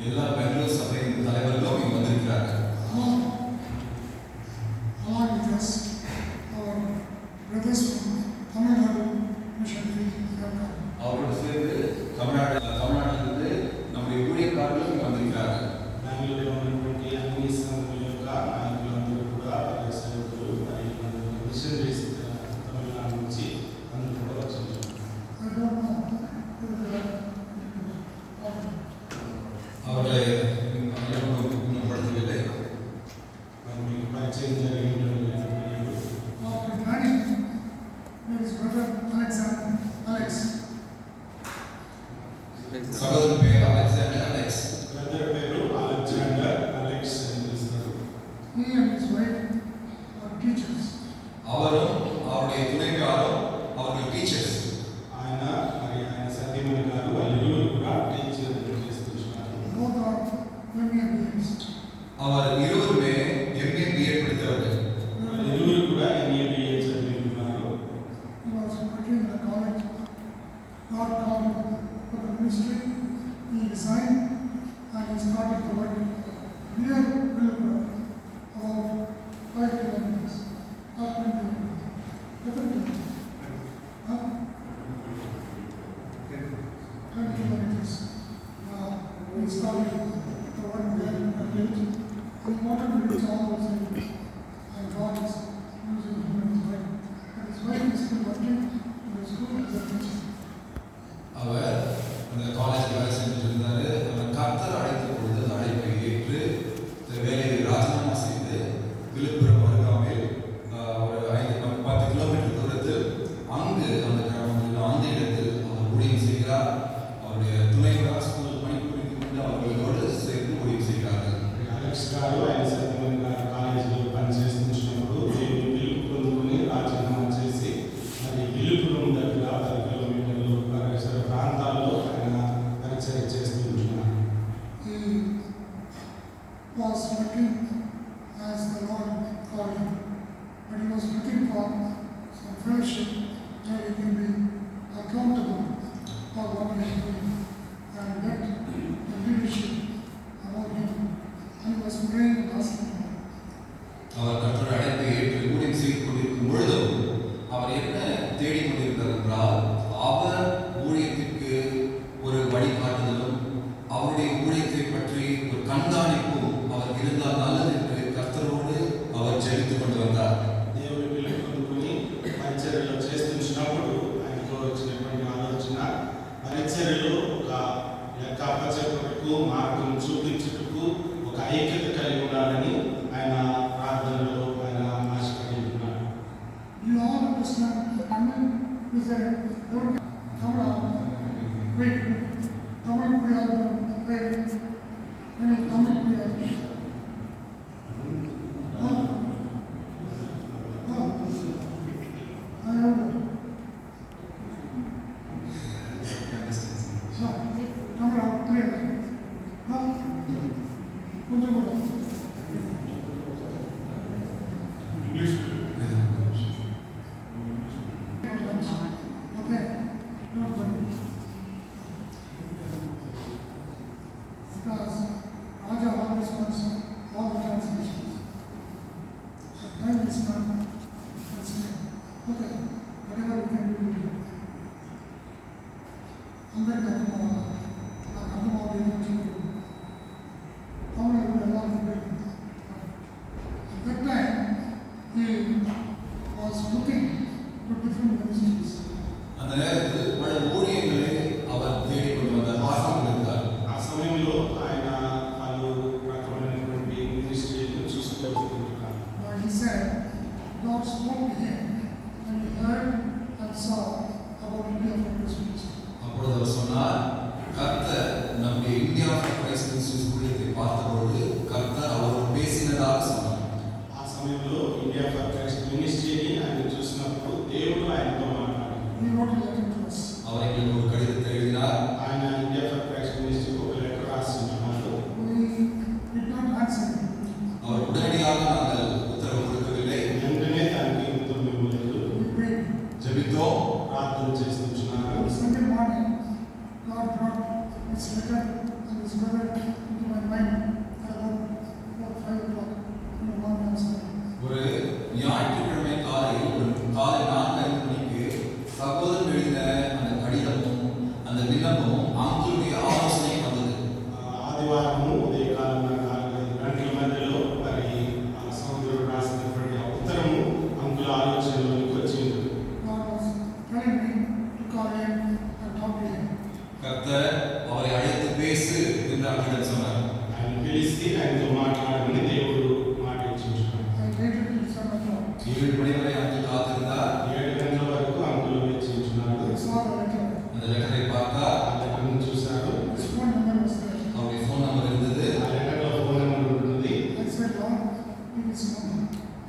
எல்லா பெங்களூர் சபையின் தலைவர்களும் இங்கு வந்திருக்கிறார்கள். அவரோடு சேர்ந்து தமிழ்நாட்டிலிருந்து நம்முடைய ஊழியக்காரர்களும் இங்கு வந்திருக்கிறார்கள். அவர்களை படுத்தவில்லை. சகோதரர் பெயர் அலெக்சாண்டர் அலெக்ஸ். அவரும் அவருடைய துணைவியாரும் அவர்கள் டீச்சர்ஸ். அவர் இருவருமே MA BA படித்தவர்கள். We wanted to reach all those areas, and God is using him in his way. And his way is still working in his school as a teacher. அவர் அந்த college வேலை செஞ்சுட்டு இருந்தாரு. அவர் கர்த்தர் அழைத்த பொழுது அந்த அழைப்பை ஏற்று வேலையை ராஜினாமா செய்து விழுப்புரம் அருகாமையில் ஒரு 10 கிலோமீட்டர் தூரத்தில் அங்கு அந்த கிராமத்தில் அந்த இடத்தில் அவர் ஊழியம் செய்கிறார். அவருடைய துணைவராக ஸ்கூல் பணிபுரிந்து கொண்டு அவர்களோடு சேர்ந்து ஊழியம் செய்கிறார்கள். ఆయన కాలేజీలో పనిచేస్తున్నప్పుడు దేవుని పిలుపు పొందుకుని రాజీనామా చేసి మరి విలుపురం దగ్గర 10 కిలోమీటర్లు పరిసర ప్రాంతాల్లో ఆయన పరిచయం చేస్తుంటున్నారు. Was working as the Lord called him, but he was looking for some fellowship where he can be accountable for what he is doing and get the leadership about him. And he was praying and asking him. அவர் கர்த்தருடைய அழைப்பை ஏற்று ஊழியம் செய்து கொண்டிருக்கும் பொழுதும் அவர் என்ன தேடிக்கொண்டிருக்கிறார் என்றால், அவர் ஊழியத்திற்கு ஒரு வழிகாட்டுதலும் அவருடைய ஊழியத்தை பற்றி ஒரு கண்காணிப்பும் அவர் இருந்தால் நல்லது என்று கர்த்தரோடு அவர் ஜெபித்துக் கொண்டு வந்தார். దేవుని పిలుపు పొందుకుని పరిచర్యలో చేస్తున్నప్పుడు ఆయనకు వచ్చినటువంటి ఆలోచన పరిచర్యలో ఒక లెక్క అప్పచెప్పుటకు మార్గం చూపించుటకు ఒక ఐక్యత కలిగి ఉండాలని ఆయన ప్రార్థనలో ఆయన ఆశపడి ఉన్నారు. You all understand the Tamil is a word. Wait, Tamil prayer, wait, Tamil prayer. I know. So, Tamil prayer. English. Okay, no problem. Because Raja always wants all the translations. So time is not okay, whatever we can do. Under the at that time, he was looking to different ministries. அந்த நேரத்தில் பல ஊழியர்களை அவர் தேடிக்கொண்டு வந்தார், வாசித்து இருந்தார். ఆ సమయంలో ఆయన పలు రకమైనటువంటి మినిస్ట్రీలను చూస్తూ వస్తున్నారు. He said, God spoke to him and he heard and saw about India for Christmas. அப்பொழுது அவர் சொன்னார், கர்த்தர் நம்முடைய இந்தியா ஃபார் கிரைஸ்ட் மினிஸ்ட்ரிஸ் ஊழியத்தை பார்த்தபொழுது கர்த்தர் அவரோடு பேசினதாக சொன்னார். ఆ సమయంలో ఇండియా ఫర్ క్రైస్ట్ మినిస్ట్రీని ఆయన చూసినప్పుడు దేవుడు ఆయనతో మాట్లాడారు. He wrote a letter to us. அவர் எங்களுக்கு ஒரு கடிதத்தை எழுதினார். ఆయన ఇండియా ఫర్ క్రైస్ట్ మినిస్ట్రీకి ఒక లెటర్ రాసి ఉన్నారు. We did not answer him. அவர் உடனடியாக நாங்கள் உத்தரவு கொடுக்கவில்லை. వెంటనే దానికి ఉత్తరం ఇవ్వలేదు. We prayed. ஜெபித்தோம். ప్రార్థన చేస్తున్నాను. On Sunday morning, God brought this letter and this brother into my mind at about 5 o'clock in the morning on Sunday. ஒரு ஞாயிற்றுக்கிழமை காலை 4:05 மணிக்கு சகோதரன் எழுதின அந்த கடிதமும் அந்த விண்ணப்பமும் அங்குடைய ஆலோசனை வந்தது. ఆదివారము ఉదయకాలం 4-5 గంటల మధ్యలో మరి సహోదరుడు రాసినటువంటి ఆ ఉత్తరము అంకుల ఆలోచనలోకి వచ్చింది. God was telling me to call him and talk to him. கர்த்தர் அவரை அழைத்து பேசு என்று அவரிடம் சொன்னார். ఆయన పిలిచి ఆయనతో మాట్లాడమని దేవుడు మాట ఇచ్చించున్నాడు. I waited till 7 o'clock. 7 மணி வரை அங்கிள் காத்திருந்தார். 7 గంటల వరకు uncle వెచ్చించున్నాడు. I saw the letter. அந்த லெட்டரை பார்த்தார். ఆ లెటర్ను చూశారు. His phone number was there. அவருடைய ஃபோன் நம்பர் இருந்தது. ఆ లెటర్లో ఫోన్ నెంబర్ ఉంటుంది. I said, Lord, give me his number.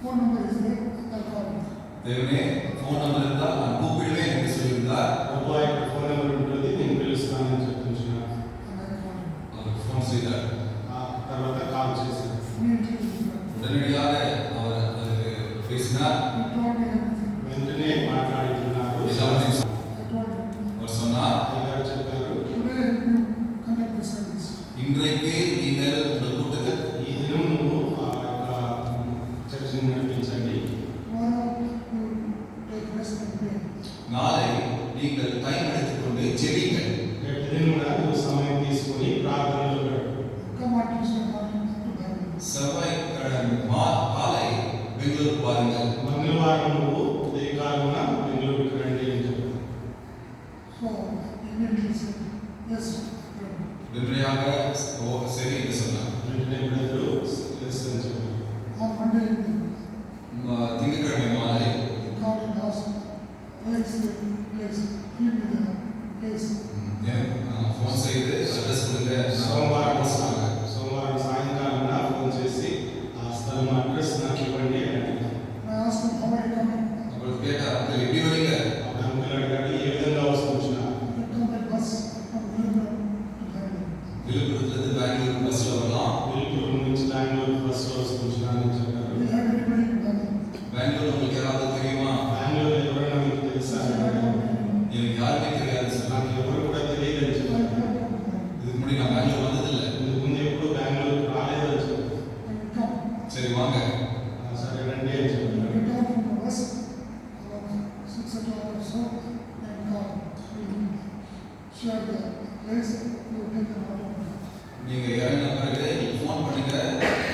Phone number is there. I'll call him. தேவனே ஃபோன் நம்பர் இருந்தால் நான் கூப்பிடுவேன் என்று சொல்லியிருந்தார். ప్రభు యొక్క ఫోన్ నెంబర్ ఉంటుంది, నేను పిలుస్తానని చెప్తున్నాను. And I called him. அவர் ஃபோன் செய்தார். ఆ తర్వాత కాల్ చేశారు. Immediately he called. உடனடியாக அவர் அதுக்கு பேசினார். He told me everything. వెంటనే మాట్లాడుతున్నారు. எல்லாத்தையும் I told him, அவர் சொன்னார், అయ్యగారు చెప్పారు, today you conduct the service. இன்றைக்கு நீங்கள் உங்கள் கூட்டத்தில் ఈ దినం నువ్వు ఆ యొక్క చర్చను నడిపించండి. Tomorrow you take rest and pray. நாளை நீங்கள் டைம் எடுத்துக்கொண்டு ஜெபிங்கள். రేపు దినం కూడా నువ్వు సమయం తీసుకొని ప్రార్థనలో గడుపు. Come on Tuesday morning to Bangalore. செவ்வாய்க்கிழமை காலை பெங்களூருக்கு வாருங்கள். మంగళవారం నువ్వు ఉదయకాలమున బెంగళూరుకు రండి అని చెప్పారు. So immediately he said, yes, Lord. உடனடியாக சரி என்று சொன்னார். వెంటనే బ్రదరు ఎస్ అని చెప్పారు. On Monday evening, திங்கட்கிழமை மாலை he called and asked, where is the place? Give me the place. Phone செய்து அட்ரஸ் கொடுங்க. సోమవారం சொன்னாங்க. సాయంకాలం ఫోన్ చేసి ఆ స్థలం అడ్రస్ నాకు ఇవ్వండి అని అడిగాను. I asked him, how are you coming? அப்புறம் கேட்டார், "அங்கிள் எப்படி வரீங்க?" అప్పుడు అంకుల్ అడిగాడు, ఏ విధంగా వస్తున్నా? You come by bus from Vilupuram to Bangalore. விழுப்புரத்துலேருந்து Bangalore பஸ்ல வரலாம். విలుపురం నుంచి బెంగళూరు బస్సులో వస్తున్నానని చెప్పారు. Do you have anybody in Bangalore? Bangalore உங்களுக்கு யாராவது தெரியுமா? బెంగళూరు ఎవరైనా మీకు తెలుసా? I said, I don't know anyone. எனக்கு யாருமே தெரியாது నాకు சொன்னாங்க. ఎవరు కూడా తెలియదని I చెప్పారు. have no problem. இதுக்கு முன்னாடி நான் பெங்களூர் வந்ததில்லை. ఇంతకు ముందు ఎప్పుడు బెంగళూరు రాలేదని చెప్పారు. When you come, சரி வாங்க. సరే రండి అని చెప్పారు. when you come from the bus, about 6 o'clock or so, and come, we will share the place, you will take an order. நீங்க இறங்கின பிறகு நீங்க ஃபோன் பண்ணுங்க,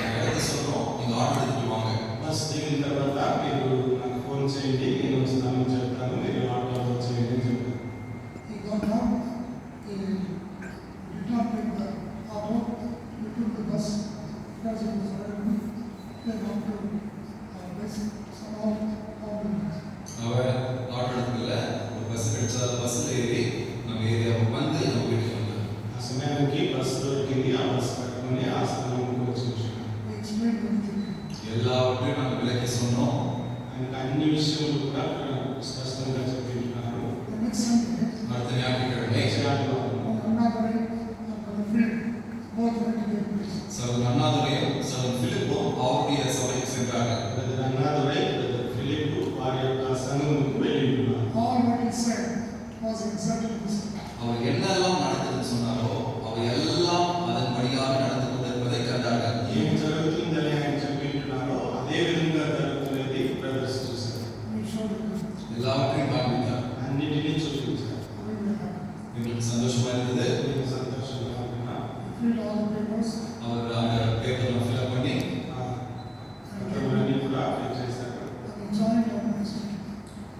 நாங்க இடத்த சொல்றோம், நீங்க ஆர்டர் எடுத்துட்டு வாங்க. బస్ దిగిన తర్వాత మీరు నాకు ఫోన్ చేయండి, నేను వస్తానని చెప్తాను, మీరు ఆటోలో వచ్చేయండి అని చెప్పారు. He got down, he did not take the auto, he took the bus, because it was already, came up to this, somehow, found it. அவர் ஆர்டர் எடுக்கல, ஒரு பஸ் கிடைச்சா பஸ்ல ஏறி நம்ம ஏரியாவுக்கு வந்து நம்ம வீட்டுக்கு வந்தார். ఆ సమయానికి బస్సు దొరికింది, ఆ బస్సు పట్టుకొని ఆ స్థలంకి వచ్చేసాను. He explained everything. எல்லாவற்றையும் நாங்கள் விளக்கி சொன்னோம். ఆయనకు అన్ని విషయాలు కూడా స్పష్టంగా చెప్పింటున్నారు. The next Sunday, அடுத்த ஞாயிற்றுக்கிழமை on another day, on the field, both went to their place. சகோதரர் அண்ணாதுரையும் சகோதரர் பிலிப்பும் அவருடைய சபைக்கு சென்றார்கள். బ్రదర్ అన్నాదురై, బ్రదర్ ఫిలిప్ వారి యొక్క సంఘముకు వెళ్ళి ఉన్నారు. All what he said was exactly the same. அவர் என்னெல்லாம் நடக்குதுன்னு சொன்னாரோ அவர் எல்லாம் அதன்படியாக நடந்து கொண்டிருப்பதை கண்டார்கள். ఏం జరుగుతుందని ఆయన చెప్పింటున్నారో అదే విధంగా జరుగుతున్నది బ్రదర్స్ చూశారు. We showed him. எல்லாவற்றையும் காண்பித்தார். అన్నిటినీ చూపించారు. We were happy. எங்களுக்கு சந்தோஷமா இருந்தது. నేను సంతోషంగా ఉన్నా. We filled all the papers. அவர் அந்த பேப்பர்லாம் ஃபில்அப் பண்ணி పత్రములన్నీ కూడా అప్లై చేశారు. And he joined our ministry.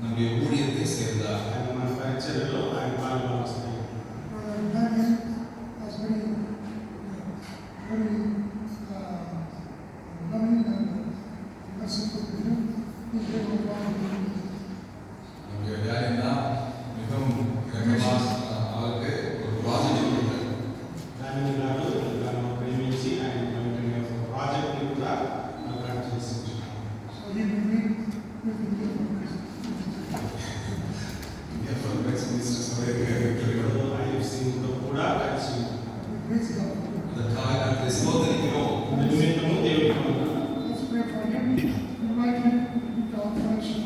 நம்முடைய ஊழியத்தை சேர்ந்தார். ఆయన మన పరిచర్యలో ఆయన పాల్గొన్నారు. Brother Daniel was very loving and merciful to him. He gave a lot of money. நம்முடைய வேலைன்னா மிகவும் இரக்கமாக அவருக்கு ஒரு ப்ராஜெக்ட் கொடுத்தார். దాని గారు నన్ను ప్రేమించి ఆయన వెంటనే ఒక ప్రాజెక్ట్ని కూడా నాకు చేసి ఉంచున్నారు. So he began with the gift of Christ. ఐఎఫ్సీతో కూడా కలిసి We praise God. அதற்காக கர்த்தரை ஸ்தோத்திரிக்கிறோம். నిమిత్తము దేవుని వందనాలు. Let's pray for him. Invite him into our fellowship.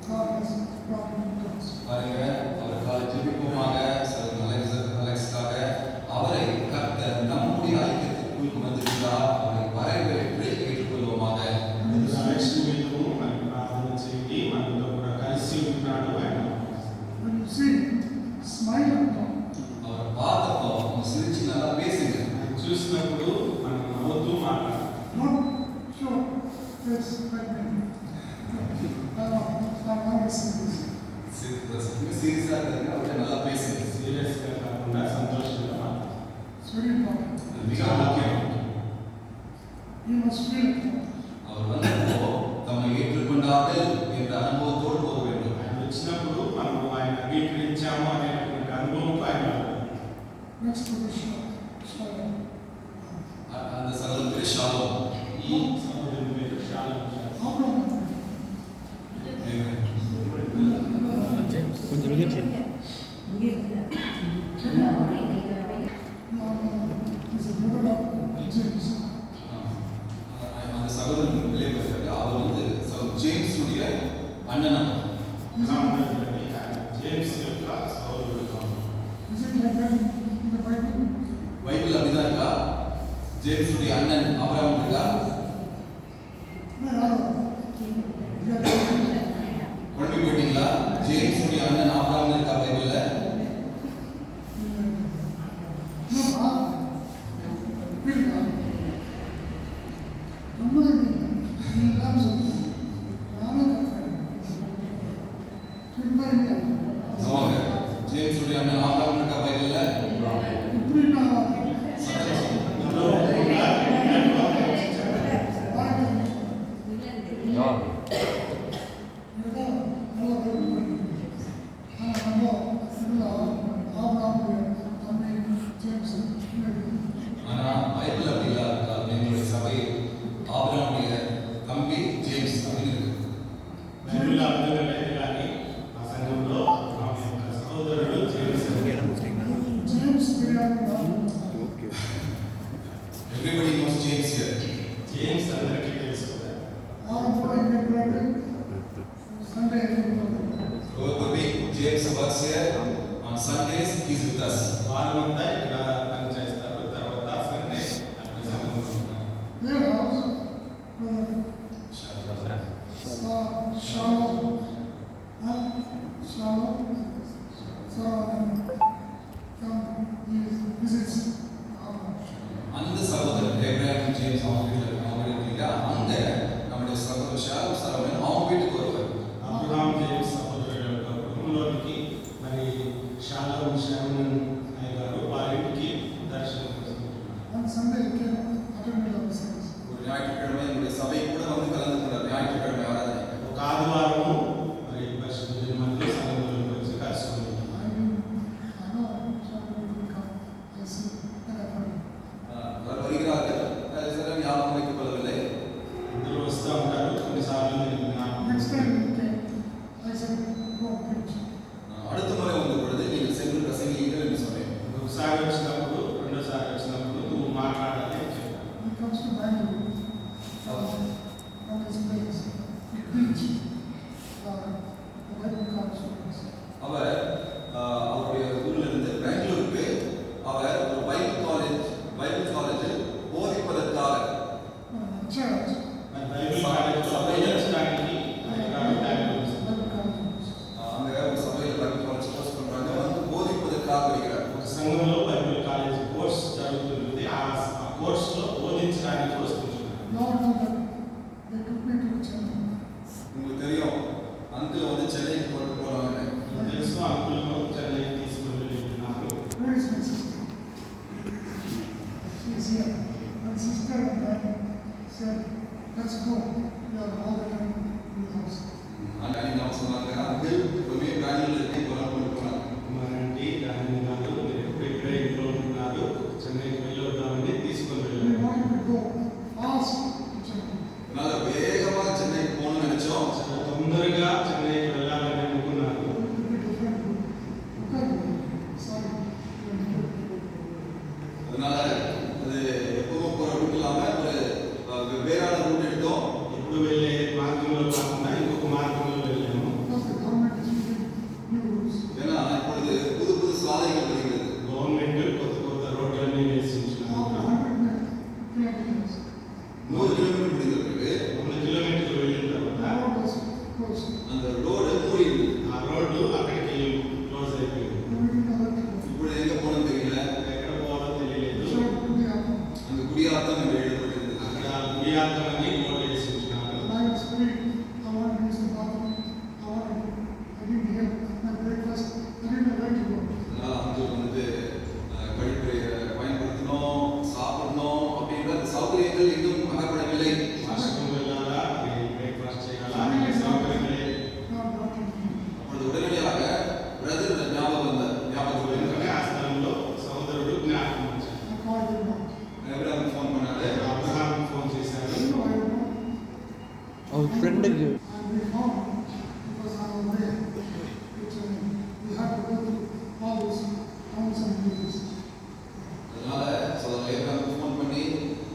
God has brought him to பாருங்க, அவருக்காக ஜெபிப்போமாக. அலெக்ஸ்க்காக அவரை கர்த்தர் நம்முடைய ஐக்கியத்திற்குள் கொண்டு வந்திருக்கிறார். அவரை வரவேற்று ஏற்றுக்கொள்வோமாக. அலெக்ஸ் மீதும் మనకు ప్రార్థన చేయండి. మనతో కూడా కలిసి ఉంటాడు ఆయన. When you see, smile and talk. அவரை பார்த்தப்போ அவங்க சிரிச்சு நல்லா பேசுங்க. ఆయన చూసినప్పుడు మనం నవ్వుతూ మాట్లాడాలి. Not sure, face like me. I'm always saying this. சீரியஸா இருக்காங்க, அவரை நல்லா பேசுங்க. సీరియస్గా కాకుండా సంతోషంగా మాట్లాడాలి. It's very important. மிக முக்கியம். You must feel it. அவர் வந்தப்போ தம்மை ஏற்றுக்கொண்டார்கள் என்ற அனுபவத்தோடு போக வேண்டும். ఆయన వచ్చినప్పుడు మనం ఆయన అంగీకరించాము అనేటువంటి అనుభవంతో ఆయన వెళ్ళాలి. Next to the shalom. அந்த சகோதரனுக்கு ஷாலோம். ఈ సహోదరుని పేరు షాలోమ్. Abraham. கொஞ்சம் நிகழ்ச்சி He's a brother of James. அந்த சகோதரன் வெளியே போயிருக்காரு. அவர் வந்து ஜேம்ஸ் உடைய அண்ணனா. జేమ్స్ యొక్క సహోదరుడు. Is it like that in the Bible? Bible அப்படிதான் இருக்கா? ஜேம்ஸ் உடைய அண்ணன் ஆபிரகாம் இருக்கா? No. குழம்பி போயிட்டீங்களா? ஜேம்ஸ் உடைய அண்ணன் ஆபிரகாம் இருக்கா பைபிள்ல? ஆமாங்க. ஜேம்ஸ் உடைய அண்ணன் ஆபிரகாம் இருக்கா பைபிள்ல? ஆனா பைபிள் அப்படி இல்ல இருக்கா? எங்களுடைய சபையில் ஆபிரகாமுடைய தம்பி ஜேம்ஸ் அப்படின்னு இருக்கு. బైబిల్ అర్థంగా లేదు కానీ ఆ సంఘంలో ఆ యొక్క సహోదరుడు James. Everybody knows James here. James అందరికీ తెలుసు. Over the week, James works here. On Sundays, he's with us. వారమంతా ఇక్కడ పని చేస్తారు. తర్వాత సండే అక్కడ సంఘంలో ఉంటారు. அந்த சகோதரர் ஏப்ரஹாம் ஜேம்ஸ் அவங்க வீட்டுல இல்லையா? அங்க நம்முடைய சகோதரர் ஷாலும் சரவணன் அவங்க வீட்டுக்கு வருவார். అబ్రహాం జేమ్స్ సహోదరుల యొక్క కుటుంబంలోనికి మరి షాలోమ్ షారోన్ అయ్య గారు వారింటికి దర్శనం ஒரு ஞாயிற்றுக்கிழமை என்னுடைய சபை கூட வந்து கலந்து கொண்டார். ஞாயிற்றுக்கிழமை ஆராதனை. ఒక ఆదివారము మరి పరిశుద్ధ మందిర సంఘంలోకి వచ్చి కలుసుకుని வருகிறார்கள். சில ஞாபகம் வைத்துக் கொள்ளவில்லை. అందరూ వస్తూ ఉంటారు. కొన్నిసార్లు నేను அடுத்த முறை வந்த பொழுது நீங்கள் சென்று பிரசங்கிங்கள் என்று சொன்னேன். ఒకసారి వచ్చినప్పుడు రెండోసారి వచ్చినప్పుడు నువ్వు మాట్లాడాలి అని చెప్పాను. அவர் அவருடைய ஊர்ல இருந்து பெங்களூருக்கு அவர் ஒரு பைபிள் காலேஜில் போதிப்பதற்காக మరి బైబిల్ కాలేజ్ సభయించడానికి அங்க ஒரு சபையில் பைபிள் காலேஜ் கோர்ஸ் பண்றாங்க. வந்து போதிப்பதற்காக வருகிறார். ఒక సంఘంలో బైబిల్ కాలేజ్ కోర్స్ జరుగుతుంది. ఆ కోర్సులో బోధించడానికి వస్తుంటున్నారు. உங்களுக்கு தெரியும், அங்கிள் வந்து சென்னைக்கு கொண்டு போனாங்க. తెలుసు మూడింది. ఆ రోడ్డు అక్కడికి క్లోజ్ అయిపోయింది. ఇప్పుడు ఎక్కడ పోవడం తెలియల, ఎక్కడ పోవాలో తెలియలేదు. அந்த குடியாத்தம் என்று எழுதப்பட்டிருந்தது. అక్కడ గుడియాత్తం అని బోర్డు వేసి ఉంచినారు. அதனால வந்து வந்து கழிப்பறையை பயன்படுத்தணும், சாப்பிடணும் அப்படின்ற அந்த சௌகரியங்கள் இன்னும் அகப்படவில்லை. వాష్రూమ్ వెళ్ళాలా, బ్రేక్ఫాస్ట్ చేయాలా అనే సౌకర్యమే. அப்பொழுது உடனடியாக பிரதர் ஞாபகத்துக்கு వెంటనే ఆ స్థలంలో సహోదరుడు జ్ఞాపకం వచ్చాడు. எப்ராஹிம் ஃபோன் பண்ணாரு. అబ్రహాం ఫోన్ చేశాడు. அவர் ஃப்ரெண்டுக்கு அதனால சகோதரர் எப்ராஹிம் ஃபோன் பண்ணி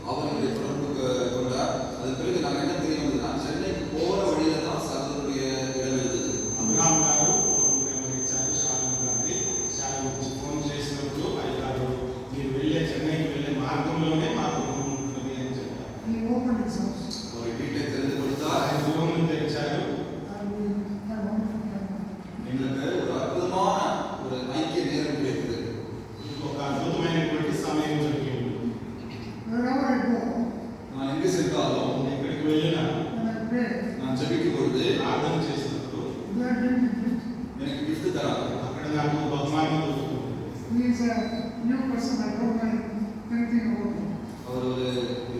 அவருடைய தொடர்புக்கு கொண்டார். அதுக்கு பிறகு நாங்கள் என்ன தெரிய வந்ததுன்னா, சென்னைக்கு போகிற வழியில தான் சகோதரருடைய இடம் இருந்தது. అబ్రహాం గారు ఫోన్ నెంబర్ ఇచ్చారు షాలోమ్ గారికి. షాలోమ్ నుంచి ఫోన్ చేసినప్పుడు అయ్యారు మీరు వెళ్ళే చెన్నైకి వెళ్ళే మార్గంలోనే మాకు రూమ్ ఉంటుంది అని చెప్పారు. ஒரு வீட்டை திறந்து கொடுத்தார். ఆయన రూమ్ తెరిచారు. எங்களுக்கு ஒரு அற்புதமான ஒரு ஐக்கிய நேரம் கிடைத்தது. ఒక అద్భుతమైనటువంటి సమయం దొరికింది. நான் எங்கே சென்றாலும் ఎక్కడికి వెళ్ళినా நான் ஜெபிக்கும் பொழுது ప్రార్థన చేసినప్పుడు எனக்கு gift தராங்க. అక్కడ నాకు బహుమానం దొరుకుతుంది. அவர் ஒரு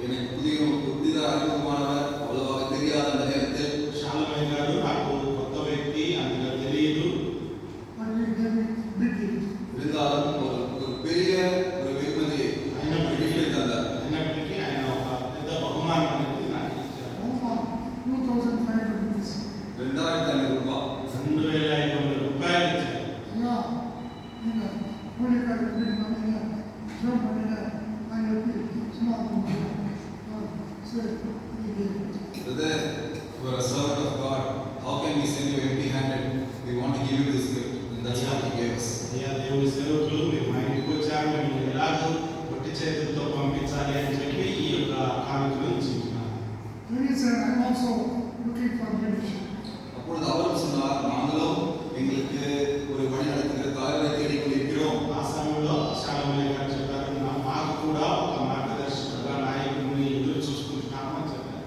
எனக்கு புதிதாக அறிமுகமானவர், அவ்வளவாக தெரியாத அந்த நேரத்தில் షాలోమ్ గారు నాకు కొత్త వ్యక్తి, అందులో తెలియదు. இருந்தாலும் ஒரு பெரிய ஒரு வெகுமதியை అయినప్పటికీ gift தந்தார். అయినప్పటికీ ఆయన ఒక పెద్ద బహుమానం అనేది నాకు ఇచ్చారు. 2500 ரூபாய். 2500 రూపాయలు ఇచ్చారు. Brother, you are a servant of God. How can we send you empty-handed? We want to give you this gift. And that's what he gave us. అయ్యా దేవుని సేవకులు మీరు మా ఇంటికి వచ్చారు, మేము ఎలాగో పొట్టి చేతులతో పంపించాలి అని చెప్పి ఈ యొక్క కానుకను ఇచ్చింటున్నాను. அப்பொழுது அவரும் சொன்னார், நாங்களும் எங்களுக்கு ஒரு வழி நடத்துகிற தலைவரை தேடிக் கொண்டிருக்கிறோம். ఆ సమయంలో షాలోమ్ గారు చెప్పారు, మాకు కూడా ఒక మార్గదర్శకుడుగా నాయకుడిని ఎదురు చూసుకుంటున్నాము అని చెప్పారు.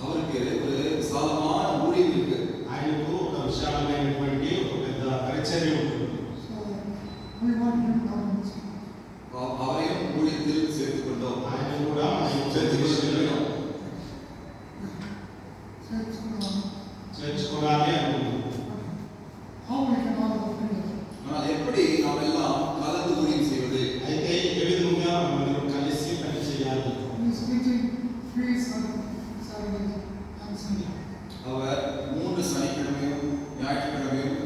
அவருக்கு ஒரு விசாலமான ஊழியம் இருக்கு. ఆయనకు ఒక విశాలమైనటువంటి ఒక పెద్ద పరిచర్య ఉంటుంది. அவரையும் ஊழியத்தில் சேர்த்துக் கொண்டோம். ఆయన కూడా சேர்த்துக் கொள்கிறோம். చేర్చుకోవాలి అనుకున్నాం. ஆனால் எப்படி நாம் எல்லாம் கலந்து ஊழியம் செய்வது? అయితే ఏ విధంగా మనం కలిసి పని చేయాలి? அவர் 3 சனிக்கிழமையும் ஞாயிற்றுக்கிழமையும்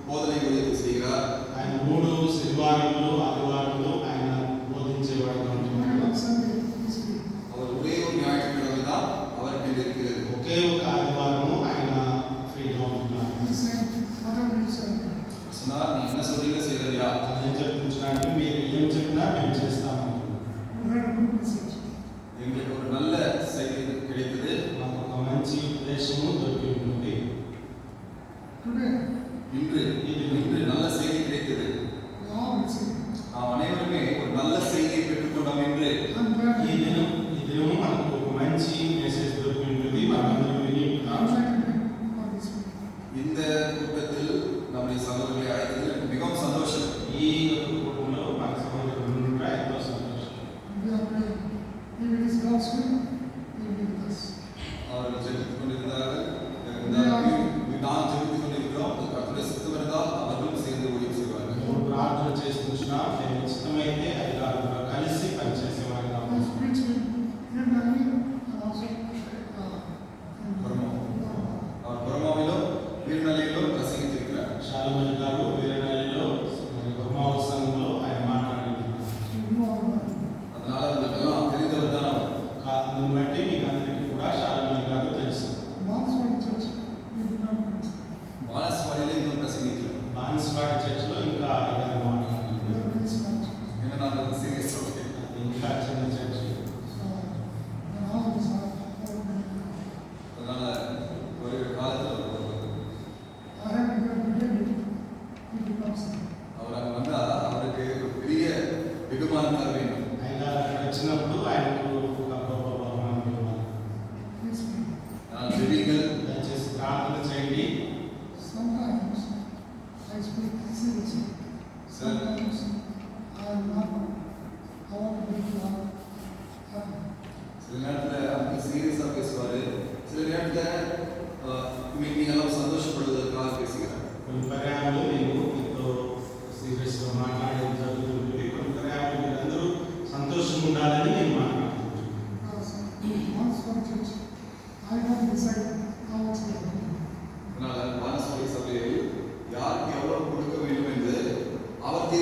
போதனை ஊழியத்தை செய்கிறார். ఆయన 3 శనివారాలు ఆదివారాలు ఆయన బోధించేవాడుగా ఉంటున్నాడు. அவர் ஒரே ஒரு ஞாயிற்றுக்கிழமை தான் அவருக்கு இருக்கிறது. ఒకే ఒక ఆదివారము ఆయన ఫ్రీగా ఉంటున్నాడు. சொன்னார், நீ என்ன சொல்றீங்க செய்யறியா? అదే చెప్తున్నాడు, మీరు ఏం చెప్పినా మేము చేస్తాము. எங்களுக்கு ஒரு நல்ல செய்தி கிடைத்தது. మాకు ఒక మంచి ఉపదేశము దొరికి ఉంటుంది. இன்று நல்ல செய்தி கிடைத்தது. நாம் அனைவருமே ஒரு நல்ல செய்தியை பெற்றுக்கொண்டோம் என்று ఈ దినము మనకు ఒక మంచి మెసేజ్ దొరికి ఉంటుంది. మనందరం విని ఉంటాం. இந்த கூட்டத்தில் நம்முடைய சகோதரர்களை அழைத்ததில் மிகவும் சந்தோஷம். ఈ యొక్క కుటుంబంలో మన సహోదరులు ఉండడం ఎంతో సంతోషం. அவர்கள் ஜெபித்துக் கொண்டிருந்தார்கள். நான் ஜெபித்துக் கொண்டிருக்கிறோம். கர்த்தருடைய சித்தம் இருந்தால் அவர்களும் சேர்ந்து ஊழியம் செய்வார்கள். మేము ప్రార్థన చేస్తున్నాం. మేము ఇష్టమైతే అధికారులుగా కలిసి పనిచేసేవారుగా அவர் புறமாவிலும் வீழ்நிலையிலும் பிரசங்கித்திருக்கிறார். షాలోమ్ గారు వీరనల్లిలో బహుమా ఉత్సవంలో ఆయన మాట్లాడుతున్నారు. அதனால உங்களுக்கெல்லாம் தெரிந்தவர் தான் அவர். దాన్ని బట్టి మీకు అందరికీ కూడా షాలోమ్ గారు తెలుసు. வானஸ்வாடியிலே இன்னும் பிரசங்கிக்கிறார். బాన్స్వాడ్ చర్చిలో ఇంకా ఆయన మాట్లాడుతున్నారు. என்ன நான் சீரியஸ் சொல்றேன். ఇంకా చిన్న చర్చి. அதனால ஒரு காலத்தில்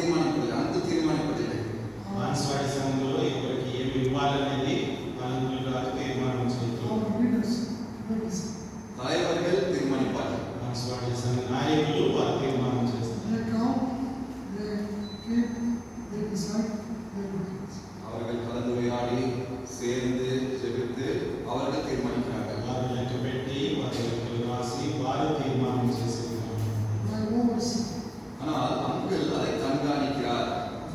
తీర్మానింపలేదు, అంత తీర్మానింపలేదు. మానసవాడి సంఘంలో ఎవరికి ఏమి ఇవ్వాలనేది వాళ్ళందరూ తీర్మానం చేస్తారు. Our leaders, leaders, தலைவர்கள் தீர்மானிப்பார்கள். మానసవాడి సంఘ నాయకులు వారు తీర్మానం చేస్తారు. they come, they keep, they decide, they do it. அவர்கள் கலந்துரையாடி சேர்ந்து ஜெபித்து அவர்கள் தீர்மானிக்கிறார்கள். వారు లెక్క పెట్టి వారి లెక్కలు రాసి వారు తీర్మానం చేసేవారు. My overseer, ஆனால் அங்கிள் அதை கண்காணிக்கிறார்.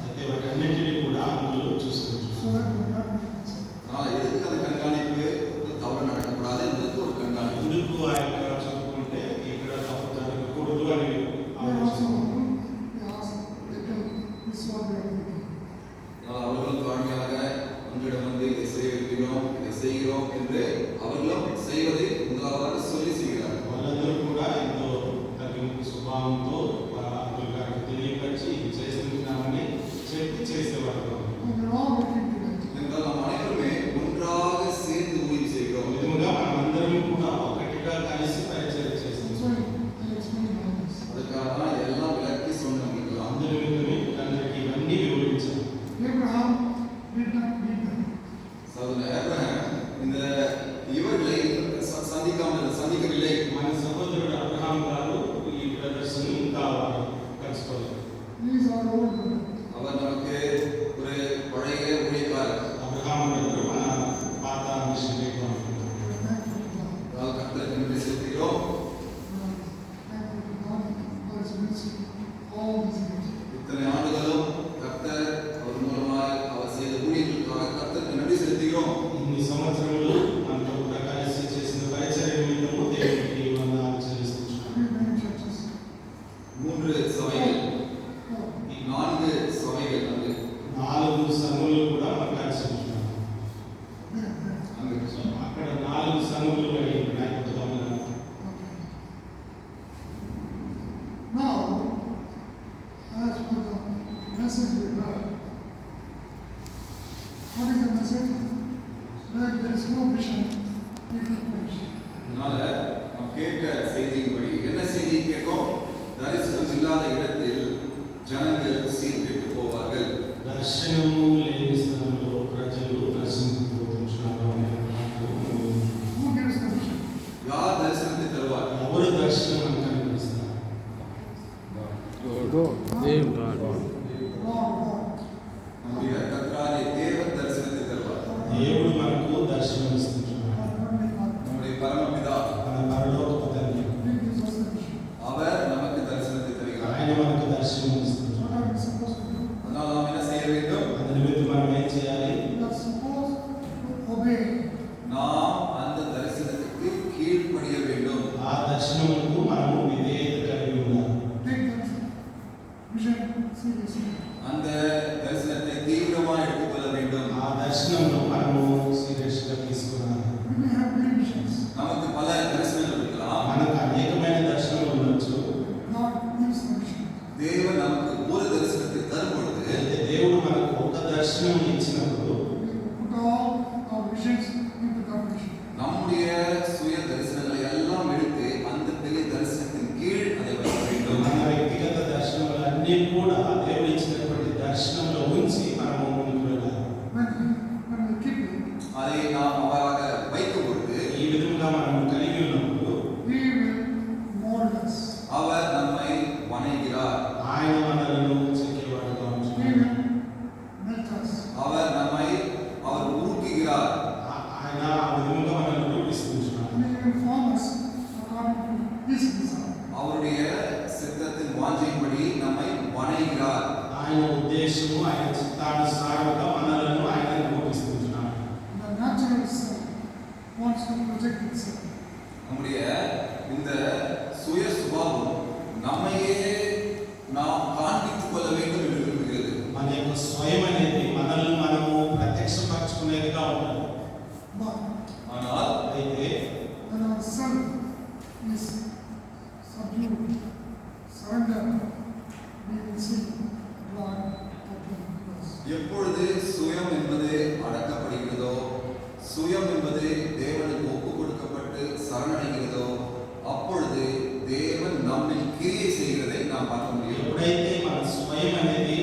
అయితే వాటన్నిటిని కూడా అందులో చూసుకుంటారు. so that we not make mistake. ஆனால் எதுக்கு அந்த கண்காணிப்பு? தவறு நடக்கக்கூடாது என்பதற்கு ஒரு கண்காணிப்பு. ఎందుకు ఆయన చెప్పుకుంటే ఇక్కడ తప్పు జరగకూడదు అని They also, they ask, they tell, this is what we are doing. அவர்களும் தாழ்மையாக உங்களிடம் வந்து இதை செய்கிறோம், இதை செய்கிறோம் என்று அவர்களும் செய்வதை முதலாவதாக சொல்லி செய்கிறார்கள். వాళ్ళందరూ కూడా ఎంతో తగ్గింపు స్వభావంతో అంకుల్ గారికి తెలియపరిచి ఇది చేస్తున్నామని చెప్పి చేసేవారు. And we're all working together. என்றால் நாம் அனைவருமே ஒன்றாக சேர்ந்து ஊழியம் ఈ செய்கிறோம். విధముగా మనం అందరం కూడా ఒకటిగా కలిసి పరిచయం That's చేస్తాం. why I explained all this. அதுக்காக தான் இதெல்லாம் விளக்கி சொன்னோம். అందరి మీదనే అందరికీ ఇవన్నీ వివరించాం. Abraham did not need them. சகோதரர் ஆபிரகாம் இந்த இவர்களை சந்திக்கவில்லை. మన సహోదరుడు అబ్రహాం గారు ఈ బ్రదర్స్ ఇంకా కలుసుకోలేదు. These are old brothers. அவர் நமக்கு ஒரு பழைய ஊழியக்காரர். అబ్రహాం గారు మన పాత machinery We are thankful to God. அதாவது கர்த்தருக்கு நன்றி செலுத்துகிறோம். We are thankful to God for His mercy all these years. இத்தனை ஆண்டுகளும் கர்த்தர் அவர் மூலமாய் அவர் செய்த ஊழியர்களுக்காக கர்த்தருக்கு நன்றி செலுத்துகிறோம். ఇన్ని సంవత్సరములు మనతో కూడా కలిసి చేసిన పరిచర్య నిమిత్తము దేవునికి వందనాలు చెల్లిస్తున్నాను. Three main churches. 3 సభைகள், Oh, 4 సభைகள் அங்கு 4 సంఘములు కూడా మనం కలిసి ఉంటున్నాం. there. அங்கு అక్కడ 4 సంఘములు ఉన్నాయి కొత్తగా. Okay. Now, as for the message we heard, what is the message? That there is no vision, people perish. அதனால நாம் கேட்க செய்தியின்படி என்ன செய்தி கேட்கும்? தரிசனம் இல்லாத இடத்தில் ஜனங்கள் சீர்கெட்டு போவார்கள். దర్శనము లేని స్థలంలో ప్రజలు నశించిపోతున్నారు అనే మాటలు Who gives the vision? யார் தரிசனத்தை தருவார்? ఎవరు దర్శనం అని కనిపిస్తారు? God. நம்முடைய கர்த்தராகிய தேவன் தரிசனத்தை தருவார். దేవుడు మనకు దర్శనం ఇస్తున్నాడు. Only God. நம்முடைய பரமபிதா మన పరలోక తండ్రి He gives us the vision. அவர் நமக்கு தரிசனத்தை தருகிறார். ఆయన మనకు దర్శనం ఇస్తున్నాడు. What are we supposed to do? அதனால் நாம் என்ன செய்ய வேண்டும்? అందుని మీద మనం ఏం చేయాలి? We are supposed to obey. நாம் அந்த தரிசனத்துக்கு கீழ்ப்படிய வேண்டும். ఆ దర్శనములకు మనము విధేయత కలిగి ఉండాలి. Take that vision seriously. அந்த தரிசனத்தை தீவிரமாக எடுத்துக்கொள்ள வேண்டும். ఆ దర్శనంలో మనము సీరియస్ గా తీసుకున్నాము. We may have many visions. நமக்கு பல தரிசனங்கள் இருக்கலாம். మనకు అనేకమైన దర్శనములు ఉండొచ్చు. God gives the vision. தேவன் நமக்கு ஒரு தரிசனத்தை தரும் பொழுது అయితే దేవుడు మనకు ఒక దర్శనం ఇచ్చినప్పుడు We put all our visions into that vision. நம்முடைய சுய தரிசனங்களை எல்லாம் எடுத்து அந்த பெரிய தரிசனத்தின் கீழ் அதை வைக்க வேண்டும். మన వ్యక్తిగత దర్శనములన్నీ కూడా దేవుడు ఇచ్చినటువంటి దర్శనంలో ఉంచి మనము ముందుకు వెళ్ళాలి. When we keep it, அதை நாம் அவ்வாறாக வைக்கும் பொழுது ఈ విధంగా మనము కలిగి ఉన్నప్పుడు He will mold us. அவர் நம்மை வணைகிறார். ఆయన మనలను చెక్కేవాడుగా He ఉంటున్నాడు. will melt us. அவர் உருக்குகிறார். ఆయన ఆ విధంగా మనల్ని రూపిస్తుంటున్నాడు. And He will form us according to His design. அவருடைய சித்தத்தின் வாஞ்சையின்படி நம்மை வணைகிறார். ఆయన ఉద్దేశము ఆయన చిత్తానుసారంగా మనలను ఆయన రూపిస్తుంటున్నాడు. The natural self wants to project itself. நம்முடைய இந்த சுய சுபாவம் நம்மையே நாம் காண்பித்துக் கொள்ள வேண்டும் என்று விரும்புகிறது. మన యొక్క స్వయం అనేది మనల్ని మనము ప్రత్యక్షపరచుకునేదిగా ఉండాలి. But ஆனால் అయితే when our self is subdued, surrendered, we will see God open us. எப்பொழுது சுயம் என்பது அடக்கப்படுகிறதோ, சுயம் என்பது தேவனுக்கு ஒப்புக் கொடுக்கப்பட்டு சரணடைகிறதோ, அப்பொழுது தேவன் நம்மில் கிரியை செய்கிறதை நாம் பார்க்க முடியும். ఎప్పుడైతే మన స్వయం అనేది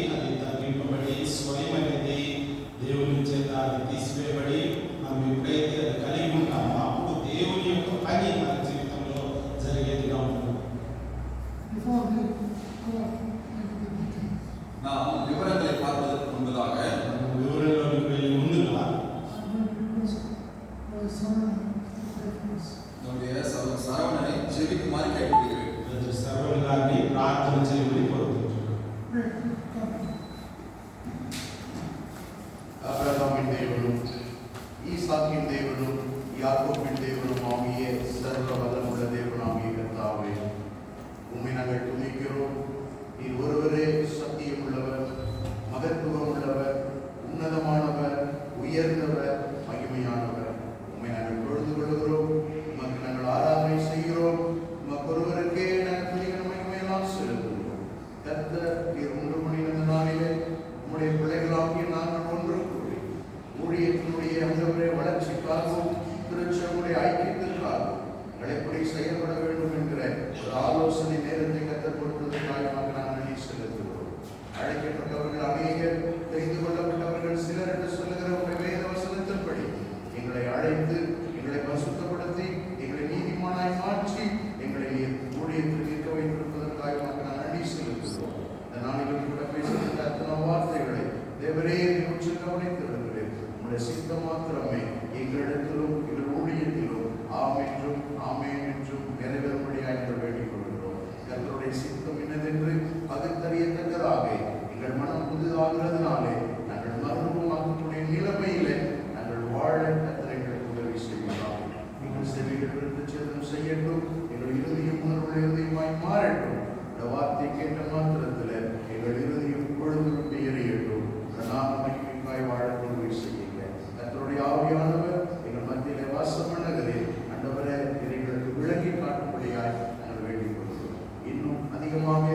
மாறட்டும். இந்த வார்த்தை கேட்ட மாத்திரத்தில் எங்கள் இறுதி எப்பொழுதும் எரியட்டும். நாமக்காய் வாழ கொள்கை செய்யுங்க. கர்த்தருடைய ஆவியானவர் எங்கள் மத்தியிலே வாசம் பண்ணுகிறே ஆண்டவரே, எங்களுக்கு விளங்கி காட்டும்படியாய் நாங்கள் வேண்டிக் கொள்கிறோம். இன்னும் அதிகமாக,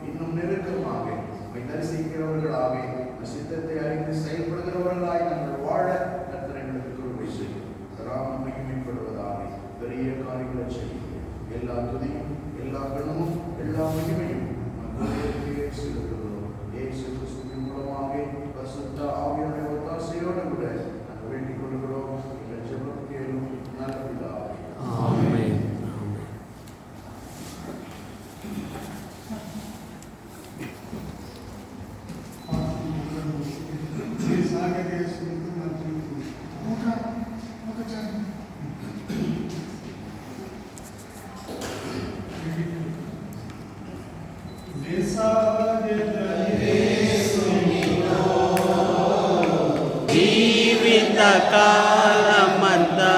இன்னும் நெருக்கமாக தரிசிக்கிறவர்களாக, சித்தத்தை அறிந்து செயல்படுகிறவர்களாய் நாங்கள் வாழ கர்த்தர் எங்களுக்கு கிருபை செய்யும். ராமன் மகிமைப்படுவதாக பெரிய காரியங்களை செய்யும். எல்லா துதியும், எல்லா கணமும், எல்லா மகிமையும் செலுத்துகிறோம். இயேசு கிறிஸ்துவின் மூலமாக பரிசுத்த ஆவியானவருடைய ஒத்தாசையோடு கூட நாங்கள் வேண்டிக் கொள்கிறோம். எங்கள் ஜெபம் கேளும் நல்ல பிதாவே. ஆமென். జీవిత కాలమంతా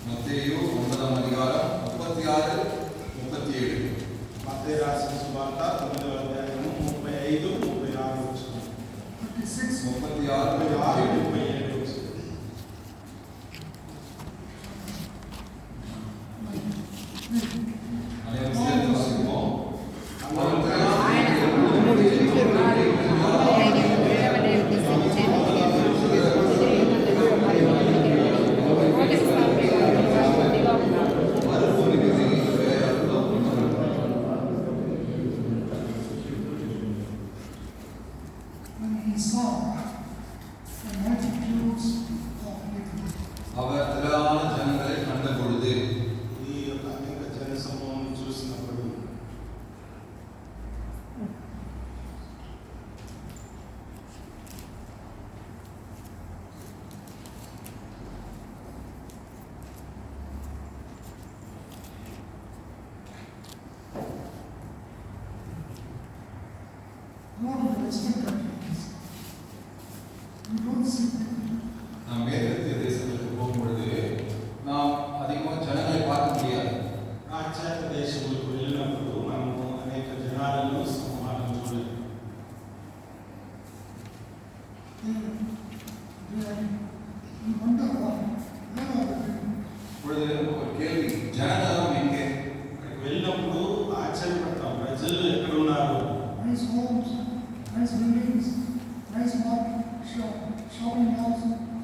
మత్తయి 9వ అధ్యాయం 36 37. మత్తయి రాసిన సువార్త 9వ అధ్యాయం 35 36 వచనం. 36 37 వచనం. அவர் திரளான ஜனங்களை கண்ட பொழுது, ఈ యొక్క అనేక జన సమూహం చూసినప్పుడు நாம் மேற்கத்திய தேசங்களுக்கு போகும்பொழுது நாம் அதிகமாக ஜனங்களை பார்க்க முடியாது. పాశ్చాత్య దేశములకు వెళ్ళినప్పుడు మనము అనేక జనాలను సమూహాలను చూడలేము. இப்பொழுது ஒரு கேள்வி, ஜனங்கள் எங்கே? అక్కడికి వెళ్ళినప్పుడు ఆశ్చర్యపడతాం, ప్రజలు ఎక్కడ ఉన్నారు? Nice homes, nice buildings, nice market, shopping malls,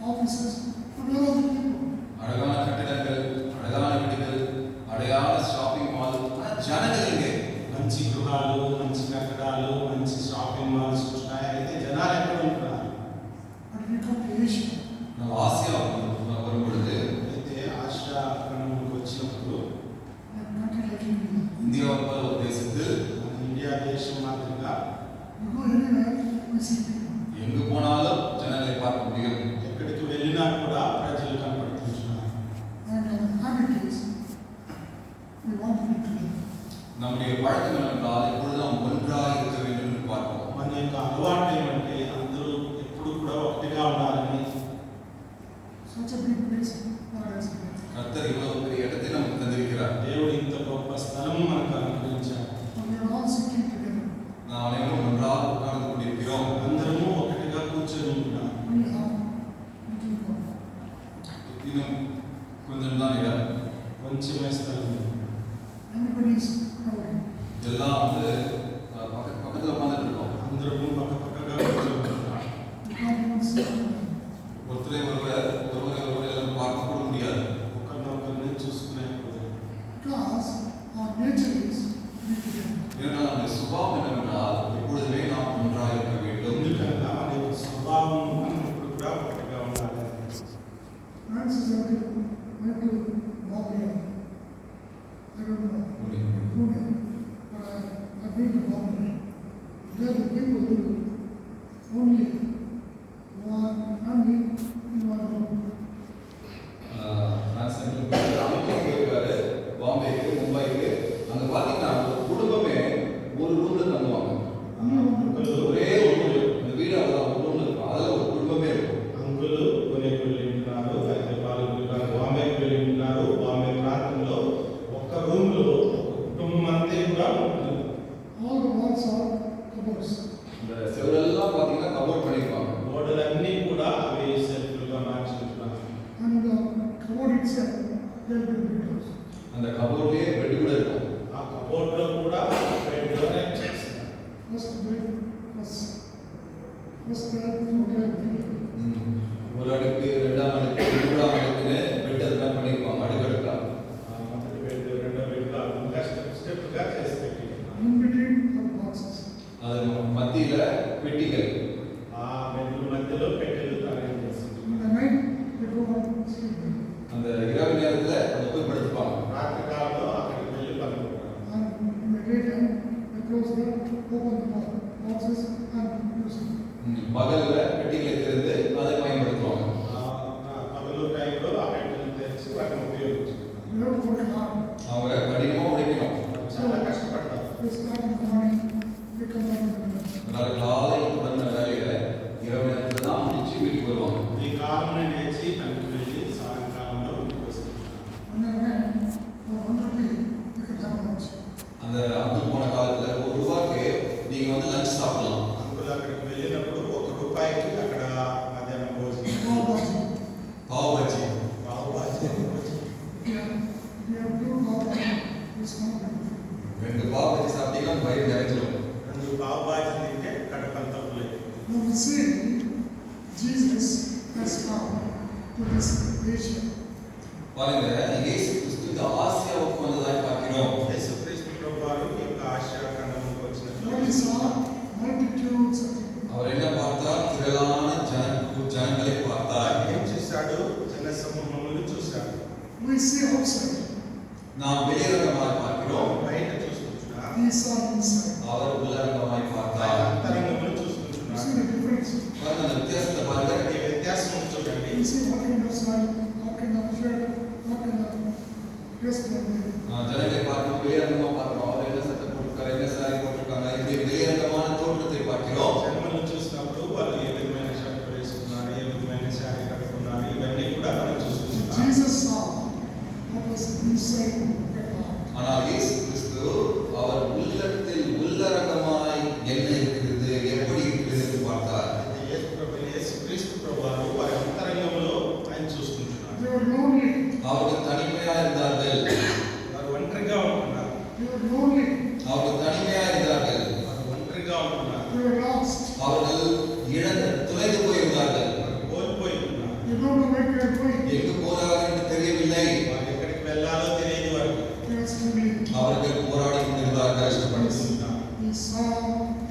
offices, but where are the people? அழகான கட்டிடங்கள், அழகான வீடுகள், அழகான ஷாப்பிங் மால், గృహాలు, మంచి కట్టడాలు, మంచి షాపింగ్ మాల్స్ ఉంటాయి. అయితే జనాలు ఎక్కడ ఉంటున్నారు? But we come to Asia. ನಾವು ಆಸಿಯಾ வரும்பொழுது అయితే ఆసియా ఖండంలోకి వచ్చినప్పుడు A country like India. India போல ஒரு தேசத்தில் మన ఇండియా దేశం మాదిరిగా You go anywhere, we see people. எங்கு போனாலும் ஜனங்களை பார்க்க முடியும். ఎక్కడికి వెళ్ళినా కూడా ప్రజలు కనపడుతున్నారు. And our habit is, we want to be together. நம்முடைய பழக்கம் என்னவென்றால் எப்பொழுதும் ஒன்றாக இருக்க வேண்டும் என்று பார்ப்போம். మన యొక్క అలవాటు ఏమంటే అందరూ ఎప్పుడు కూడా ఒకటిగా ఉండాలని. Such a big place, God has given. கர்த்தர் இவ்வளவு பெரிய இடத்தை நமக்கு தந்திருக்கிறார். దేవుడు ఇంత గొప్ప స్థలము మనకు అనుగ్రహించాడు. But we are all sitting together. நாம் அனைவரும் ஒன்றாக உட்கார்ந்து கொண்டிருக்கிறோம். అందరము ఒకటిగా కూర్చొని ఉంటున్నాం. We have little God. இன்னும் கொஞ்சம் தான் இடம். కొంచెమే స్థలం. Everybody is crowded. எல்லாம் வந்து பக்கத்துல உட்கார்ந்துட்டு இருக்கோம். అందరము పక్క పక్కగా కూర్చొని ఉంటున్నాం. We can't even see one another. ஒருவரை எல்லாம் பார்க்க கூட முடியாது. ఒకరినొకరిని చూసుకునే Because our nature is to be together. ஏனென்றால் நம்முடைய சுபாவம் என்னவென்றால் எப்பொழுதுமே நாம் ஒன்றாக இருக்க வேண்டும். ఎందుకనగా మన యొక్క స్వభావం మనం ఎప్పుడు కూడా ఒకటిగా ఉండాలి. Francis went to Bombay. I don't know Pune, but I've been to Bombay. There the people live only one family in one room. நான் சென்று அமெரிக்கா போயிருக்காரு, பாம்பேக்கு, மும்பைக்கு. அங்க பாத்தீங்கன்னா ஒரு குடும்பமே ஒரு ரூம்ல தங்குவாங்க. ஒரே ஒரு இந்த வீடு அவ்வளவு ஒரு ரூம்ல இருக்கும். அதுல ஒரு குடும்பமே இருக்கும். అంకులు కొనేకి వెళ్ళి ఉంటున్నారు, హైదరాబాద్ బాంబేకి వెళ్ళి ఉంటున్నారు. బాంబే ప్రాంతంలో ఒక్క రూమ్ లో ఒక కుటుంబం అంతా కూడా ఉంటుంది. All the walls are cupboards. இந்த செவரெல்லாம் பாத்தீங்கன்னா கவர் பண்ணிருப்பாங்க. గోడలన్నీ కూడా అవి సెల్ఫ్లుగా మార్చి ఉంటున్నారు. And the cupboard itself, there will be windows. அந்த கபோர்ட்லயே பெட் கூட இருக்கும். ఆ కబోర్డ్ లో కూడా బెడ్ అరేంజ్ చేస్తారు. First bed, first bed, two bed, three bed. ஒரு அடுக்கு, ரெண்டாம் அடுக்கு, மூன்றாம் அடுக்குன்னு பெட் அதெல்லாம் பண்ணிருப்பாங்க அடுக்கடுக்கா. మొదటి బెడ్, రెండో బెడ్ ఇంకా స్టెప్ గా చేసి పెట్టి In between are boxes. அது மத்தியில பெட்டிகள். ఆ బెడ్ల మధ్యలో పెట్టెలు అరేంజ్ చేస్తారు. In the night, they go on sleep. அந்த இரவு நேரத்துல அதை போய் படுத்துப்பாங்க. రాత్రి కాలంలో అక్కడికి వెళ్ళి పడుకుంటారు. And in the daytime, they close them, open the boxes and use it. பகல்ல பெட்டிகளை திறந்து அதை பயன்படுத்துவாங்க. పగలు టైంలో ఆ పెట్టెలు తెరిచి వాటిని ఉపయోగించుకుంటారు. You have to work hard. அவங்க கடினமா உழைக்கணும். చాలా కష్టపడతారు. They start in the morning, they come back in the night. அதனால காலை தொடர்ந்த வேலைகளை இரவு நேரத்துல தான் முடிச்சு வீட்டுக்கு வருவாங்க. ఈ కాలంలో లేచి పనికి వెళ్ళి సాయంకాలంలో ఇంటికి వస్తారు. And then when, for 1 rupee, you can have lunch. அந்த அங்கு போன காலத்துல ₹1 நீங்க வந்து லஞ்ச் சாப்பிடலாம். అంకులు అక్కడికి వెళ్ళినప్పుడు ₹1 అక్కడ మధ్యాహ్నం భోజనం. All watching. Pav bajji. Yeah, we have two all watching. It's not good. 2 pav bajji சாப்பிட்டீங்கன்னா வயிறு நிறைஞ்சிடும். 2 పావు బాజీ తింటే కడుపంతా full. Now we see Jesus has come to this Asia. பாருங்க இயேசு கிறிஸ்து இந்த ஆசியாவுக்கு வந்ததாய் பார்க்கிறோம். యేసుక్రీస్తు ప్రభువారు ఈ యొక్క ఆసియా ఖండంలోకి వచ్చినట్లు What he saw, multitudes of people. அவர் என்ன பார்த்தார்? திரளான ஜனங்களை பார்த்தார். ఏం చూశాడు? జన సమూహములను చూశాడు. We see outside. நாம் வெளியரங்கமாய் பார்க்கிறோம். బయట చూసుకుంటున్నాడు. He saw inside. அவர் உள்ளரங்கமாய் பார்த்தார். అంతరంగమును You చూసుకుంటున్నాడు. see the difference? பாருங்க அந்த வித்தியாசத்தை பாருங்க. ఈ వ్యత్యాసం చూడండి. You see what kind of style, what kind of shirt, what kind of dress they are wearing. ஜனங்களை பார்க்கிறோம், வெளியரங்கமா பார்க்கிறோம். அவர் என்ன சட்டை போட்டிருக்காரு, என்ன சாரி போட்டிருக்காங்க, இப்படி வெளியரங்கமான தோற்றத்தை பார்க்கிறோம். జన్మలను చూసినప్పుడు వాళ్ళు ఏ విధమైన షర్ట్ వేసుకున్నారు, ఏ విధమైన శారీ కట్టుకున్నారు, ఇవన్నీ కూడా మనం చూసుకుంటున్నాం. Jesus saw what was inside their heart. ஆனால் இயேசு கிறிஸ்து அவர் உள்ளத்தில் உள்ளரங்கமாய் என்ன இருக்கிறது, எப்படி இருக்கிறது என்று பார்த்தார். యేసుక్రీస్తు ప్రభువారు వారి అంతరంగంలో ఆయన చూసుకుంటున్నారు. They were lonely. அவர்கள் தனிமையா இருந்தார்கள். వారు ఒంటరిగా ఉంటున్నారు. They were lonely. அவர்கள் தனிமையா இருந்தார்கள். వారు ఒంటరిగా ఉంటున్నారు. They were lost. அவர்கள் தொலைந்து போயிருந்தார்கள். వారు కోల్పోయి ఉన్నారు. They don't know where they are going. எங்கு போகிறார்கள் என்று தெரியவில்லை. వారు ఎక్కడికి వెళ్ళాలో తెలియదు వారికి. They are struggling. அவர்கள் போராடி கொண்டிருந்தார்கள், கஷ்டப்பட்டு. he saw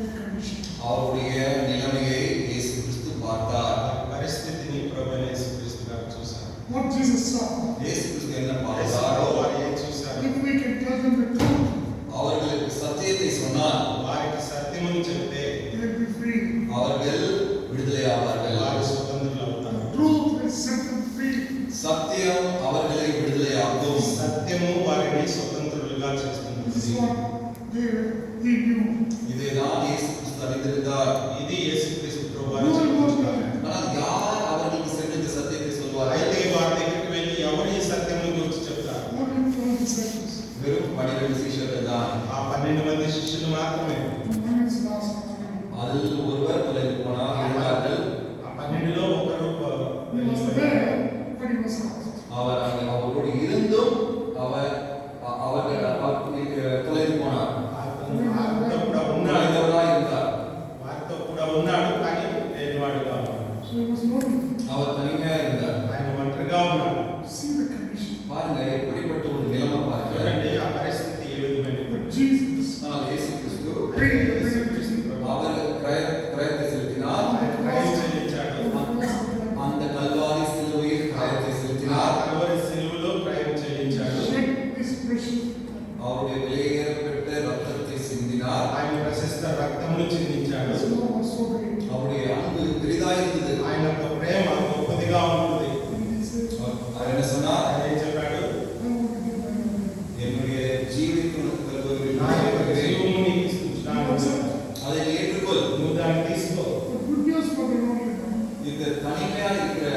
a condition. அவருடைய நிலைமையை இயேசு கிறிஸ்து பார்த்தார். పరిస్థితిని ప్రభువైన యేసుక్రీస్తు గారు చూశారు. What Jesus saw, இயேசு கிறிஸ்து என்ன యేసు பார்த்தாரோ వారు ఏం చూశారు? if we can tell them the truth, அவர்களுக்கு சத்தியத்தை சொன்னால் వారికి సత్యమును చెప్తే they will be free. அவர்கள் விடுதலையாவார்கள். వారు స్వతంత్రులు అవుతారు. Truth will set them free. சத்தியம் அவர்களை விடுதலையாக்கும். సత్యము వారిని స్వతంత్రులుగా చేస్తుంది. This is what he knew. இதைதான் இயேசு கிறிஸ்து அறிந்திருந்தார். ఇది యేసుక్రీస్తు ప్రభువారు No one knows చెప్తున్నారు. that. ஆனால் யார் அவர்களுக்கு சென்று இந்த சத்தியத்தை சொல்வார்கள்? అయితే వారి దగ్గరికి వెళ్ళి ఎవరు ఈ సత్యమును గురించి చెప్తారు? Only 12 disciples. வெறும் 12 சீஷர்கள் தான். ఆ 12 మంది శిష్యులు మాత్రమే. One is last one. அதில் ஒருவர் தொலைந்து போனார், இருந்தார்கள். ఆ 12లో ఒకరు He was there, but he was lost. அவர் அங்கே அவரோடு இருந்தும் அவர் தொலைந்து போனார். వారితో కూడా ఉన్నాడు. தொலைந்தவராய் இருந்தார். వారితో కూడా ఉన్నాడు కానీ లేనివాడుగా ఉన్నాడు. So he was lonely. அவர் தனிமையா இருந்தார். ఆయన ఒంటరిగా ఉన్నాడు. See the condition. பாருங்க எப்படிப்பட்ட ஒரு நிலைமை பாருங்க. చూడండి ఆ పరిస్థితి ఏ విధమైనది. But Jesus, ஆனால் இயேசு கிறிஸ்து యేసుక్రీస్తు ప్రభువు அவர் கிரயத்தை செலுத்தினார். ఆయన క్రయం చెల్లించాడు. அந்த கல்வாரி சிலுவையில் கிரயத்தை ఆ செலுத்தினார். కల్వరి శిలువలో క్రయం చెల్లించాడు. shed his precious blood. அவருடைய விலையேறப்பட்ட ரத்தத்தை சிந்தினார். ఆయన ప్రశస్త రక్తమును చిందించాడు. His love was so great. அவருடைய அன்பு பெரிதாயிருந்தது. ఆయన యొక్క ప్రేమ గొప్పదిగా ఉంటుంది. And he said, அவர் என்ன சொன்னார்? ఆయన ఏం చెప్పాడు? I want to give my life. என்னுடைய ஜீவிக்கு உனக்கு தருவதில் నా యొక్క விரும்புகிறேன். జీవము నీకు ఇస్తున్నాను. அதை நீ ஏற்றுக்கொள். నువ్వు దాన్ని తీసుకో. But good news for the lonely man. இந்த தனிமையா இருக்கிற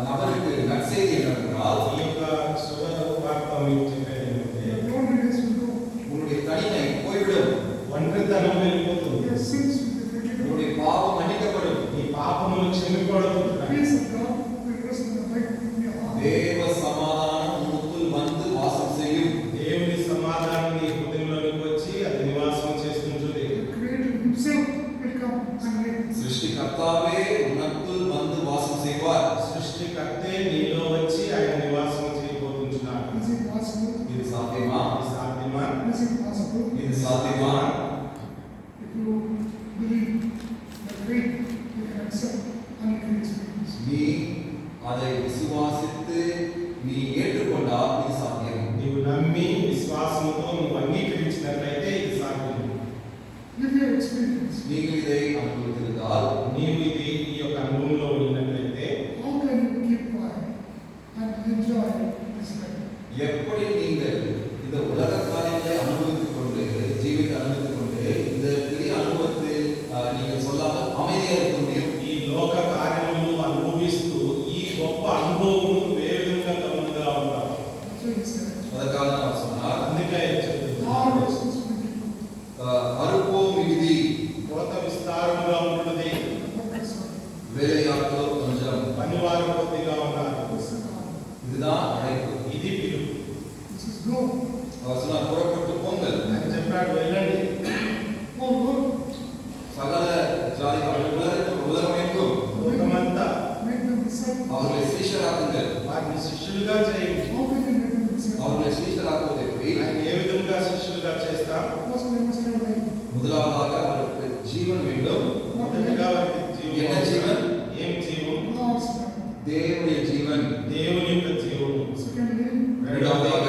நபருக்கு நற்செய்தி என்னவென்றால், ఈ యొక్క శుభవార్త మీకు చెప్పేది ఏంటంటే The loneliness will go. உன்னுடைய தனிமை போய்விடும். ఒంటరితనం వెళ్ళిపోతుంది. Your sins will be forgiven. உன்னுடைய பாவம் மன்னிக்கப்படும். నీ పాపములు క్షమింపబడుతుంది. The peace of God will rest in the light in your heart. தேவ சமாதானம் உனக்குள் வந்து வாசம் செய்யும். దేవుని సమాధానం నీ హృదయంలోనికి వచ్చి అది నివాసం చేస్తుంటుంది. The Creator Himself will come and live. சிருஷ்டிகர்த்தாவே உனக்குள் வந்து வாசம் செய்வார். సృష్టికర్తే నీలో వచ్చి ఆయన నివాసం చేయబోతున్నాడు. Is it possible? இது சாத்தியமா? ఇది సాధ్యమా? Is it possible? இது சாத்தியமா? If you believe the faith, you can accept and you can experience. நீ அதை விசுவாசித்து நீ ஏற்றுக்கொண்டால் இது சாத்தியம். నీవు నమ్మి విశ్వాసంతో నువ్వు అంగీకరించినట్లయితే ఇది సాధ్యం. If you experience, நீங்கள் இதை அனுபவித்திருந்தால் నీవు ఇది ఈ యొక్క అనుభవంలో ఉన్నట్లయితే how can you keep quiet and enjoy this life? எப்படி நீங்கள் இந்த உலக காரியங்களை அனுபவித்துக் கொண்டு ஜீவிக்க அனுபவித்துக் கொண்டு இந்த பெரிய அனுபவத்தில் நீங்கள் சொல்லாமல் அமைதியாக இருக்க முடியும்? ఈ లోక కార్యములను అనుభవిస్తూ ఈ గొప్ప అనుభవం ఏ విధంగా గమనంగా ఉంటారు. So he said, அதற்காக நான் சொன்னார், అందుకే చెప్తుంది our responsibility அறுப்போம் மிகுதி, కోత విస్తారంగా ఉంటుంది, to focus on வேலையாட்களோ கொஞ்சம். పనివారు కొద్దిగా ఉన్నారు. this and all. இதுதான் அழைப்பு. ఇది పిలుపు. This is go. அவர் சொன்னார், புறப்பட்டு போங்கள். ఆయన చెప్పాడు వెళ్ళండి. Oh Lord, சகல ஜாதி உலகமெங்கும் లోకమంతా make them disciples. அவர்களை சீஷராக்குங்கள். వారిని శిష్యులుగా చేయండి. How can you make them disciples? அவர்களை சீஷராக்குவது எப்படி? ఆయన ఏ విధంగా శిష్యులుగా చేస్తాం? First they must have life. முதலாவதாக அவருக்கு ஜீவன் வேண்டும். మొదటిగా వారికి என்ன ஜீவன்? ఏం జీవం? God's life. தேவனுடைய ஜீவன். దేవుని యొక్క జీవం. Secondly, இரண்டாவதாக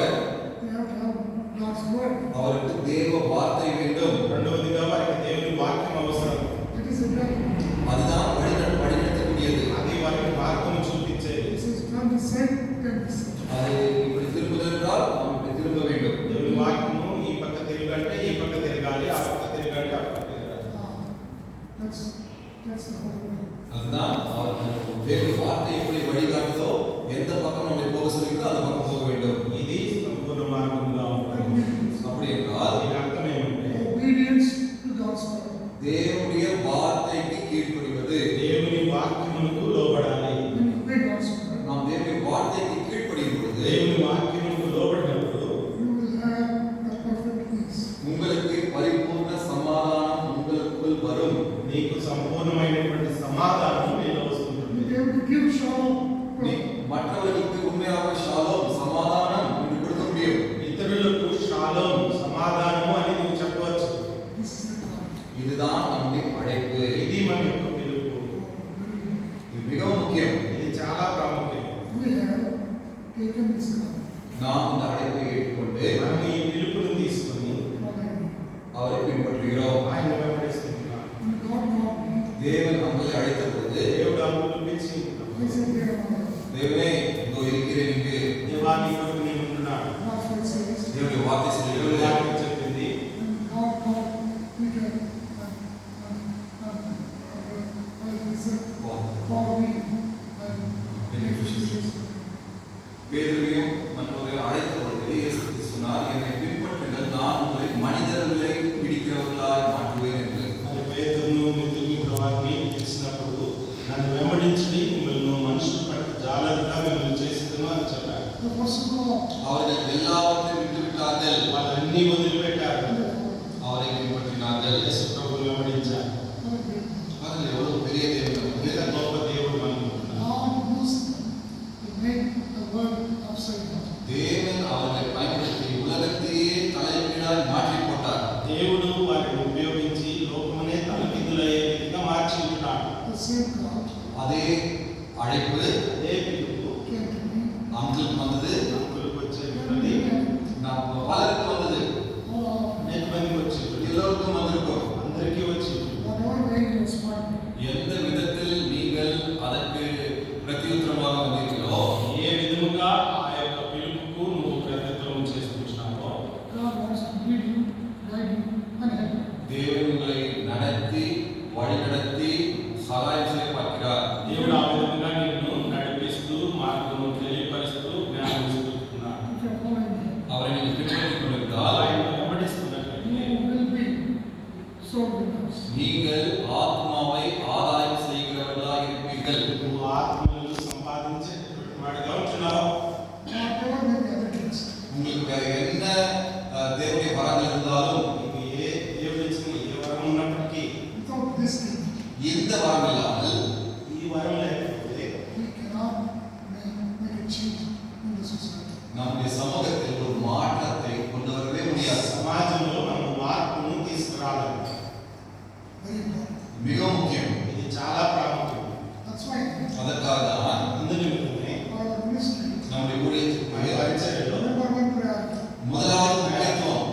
they have to have God's word. அவருக்கு தேவ வார்த்தை வேண்டும். రెండవదిగా వారికి దేవుని వాక్యం అవసరం. It is a guide. அதுதான் வழிநடத்தக்கூடியது. అది వారికి మార్గం చూపించేది. This is turn this side, turn this side. அது இப்படி திரும்புதல் என்றால் நாம் இப்படி திரும்ப வேண்டும். దేవుని వాక్యము ఈ పక్క తిరగంటే ఈ పక్క తిరగాలి, ఆ పక్క తిరగంటే ఆ పక్క తిరగాలి. That's the whole way. அதுதான் அவர் தேவ வார்த்தை எப்படி வழிகாட்டுதோ எந்த பக்கம் நம்மை போக சொல்லிக்கிறோ அந்த பக்கம் போக வேண்டும். ఇది సంపూర్ణ మార్గంగా ఉంటుంది. அப்படி என்றால் దీని అర్థం ఏమంటే Obedience to God's word. தேவனுடைய வார்த்தைக்கு கீழ்ப்படிவது. దేవుని వాక్యమునకు లోబడాలి. When you obey God's word, நாம் தேவனுடைய வார்த்தைக்கு கீழ்ப்படியும் பொழுது దేవుని వాక్యమునకు లోబడినప్పుడు you will have a perfect peace. உங்களுக்கு பரிபூர்ண சமாதானம் உங்களுக்குள் வரும். నీకు సంపూర్ణమైనటువంటి సమాధానం నీలో వస్తుంటుంది. You'll be able to give shalom. நீ மற்றவர்களுக்கு உண்மையாக ஷாலோம் சமாதானம் என்று கொடுக்க முடியும். ఇతరులకు షాలోం సమాధానము అని నువ్వు చెప్పవచ్చు. This is యేసు ప్రభువుని వెంబడించాలి. அதில் எவ்வளவு பெரிய தேவன் ఎంత గొప్ప దేవుడు మనం God used them to make the world upside down. தேவன் அவர்களை பயன்படுத்தி உலகத்தையே தலைகீழாய் மாற்றி போட்டார். దేవుడు వాటిని ఉపయోగించి లోకమునే తలకిందులయ్యే విధంగా మార్చి ఉంటాడు. The same God அதே அழைப்பு అదే పిలుపు came to me. அங்கிள் வந்தது, అంకులకు వచ్చేది, நான் பலருக்கு வந்தது, అనేక మందికి వచ్చింది, எல்லோருக்கும் வந்திருக்கும். అందరికీ వచ్చింది. Whatever way you respond, எந்த விதத்தில் நீங்கள் அதற்கு பிரதியுத்தரமாக வந்தீர்களோ ఏ విధముగా ఆ యొక్క పిలుపుకు నువ్వు ప్రత్యుత్తరం చేసుకుంటున్నావో God wants to lead you, guide you, and help you. தேவன் உங்களை நடத்தி வழிநடத்தி சகாயம் செய்ய பார்க்கிறார். దేవుడు ఆ విధంగా నిన్ను నడిపిస్తూ మార్గము తెలియపరుస్తూ జ్ఞానం ఇస్తున్నాడు. If you are following Him, அவரை நீங்கள் பின்பற்றிக் கொண்டிருந்தால் ఆయన వెంబడిస్తున్నట్లయితే you will be soul winners. நீங்கள் ஆத்மாவை ஆதாயம் செய்கிறவர்களாக இருப்பீர்கள். నువ్వు ఆత్మలను సంపాదించే వాడిగా ఉంటున్నావు. Whatever may be other gifts, உங்களுக்கு வேற என்ன தேவனுடைய வரங்கள் இருந்தாலும் నీకు ఏ దేవుడు ఇచ్చిన ఏ వరం ఉన్నప్పటికీ without this gift, இந்த வரம் இல்லாமல் ఈ వరం లేకపోతే we cannot make a change in the society. நம்முடைய சமூகத்தில் ஒரு மாற்றத்தை கொண்டு வரவே முடியாது. సమాజంలో మనం మార్పును తీసుకురావాలి. Very important. மிகவும் முக்கியம். ఇది చాలా ప్రాముఖ్యం. That's why அதற்காக தான் అందునిమిత్తమే our ministry, நம்முடைய మన ஊழியத்துக்கு పరిచర్యలో number one priority. முதலாவது முக்கியத்துவம்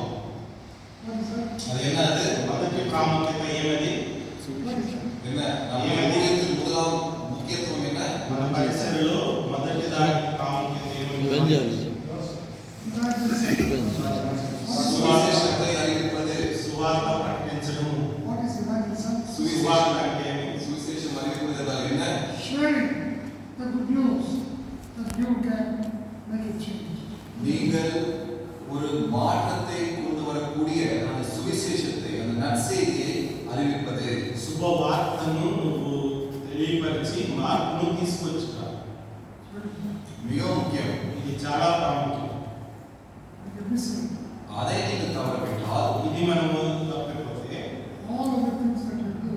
What is that? அது என்ன? அது మొదటి ప్రాముఖ్యత ఏమది? What is that? என்ன? நம்முடைய ஊழியத்தில் முதலாவது முக்கியத்துவம் என்ன? మన పరిచర్యలో మొదటి దాని ప్రాముఖ్యత ఏమది? That is சுவிசேஷத்தை அறிவிப்பது. సువార్త ప్రకటించడం. what is evangelism? సువార్త అంటే ఏమి? சுவிசேஷம் அறிவிப்பது என்றால் என்ன? Sharing the good news that you can make a change. நீங்கள் ஒரு மாற்றத்தை கொண்டு வரக்கூடிய அந்த சுவிசேஷத்தை, அந்த நற்செய்தியை அறிவிப்பது. శుభవార్తను నువ్వు తెలియపరిచి మార్పును తీసుకొచ్చుట. மிகவும் முக்கியம். ఇది చాలా ప్రాముఖ్యం. If you miss it, அதை நீங்கள் தவறவிட்டால் ఇది మనము తప్పిపోతే all of the things that you do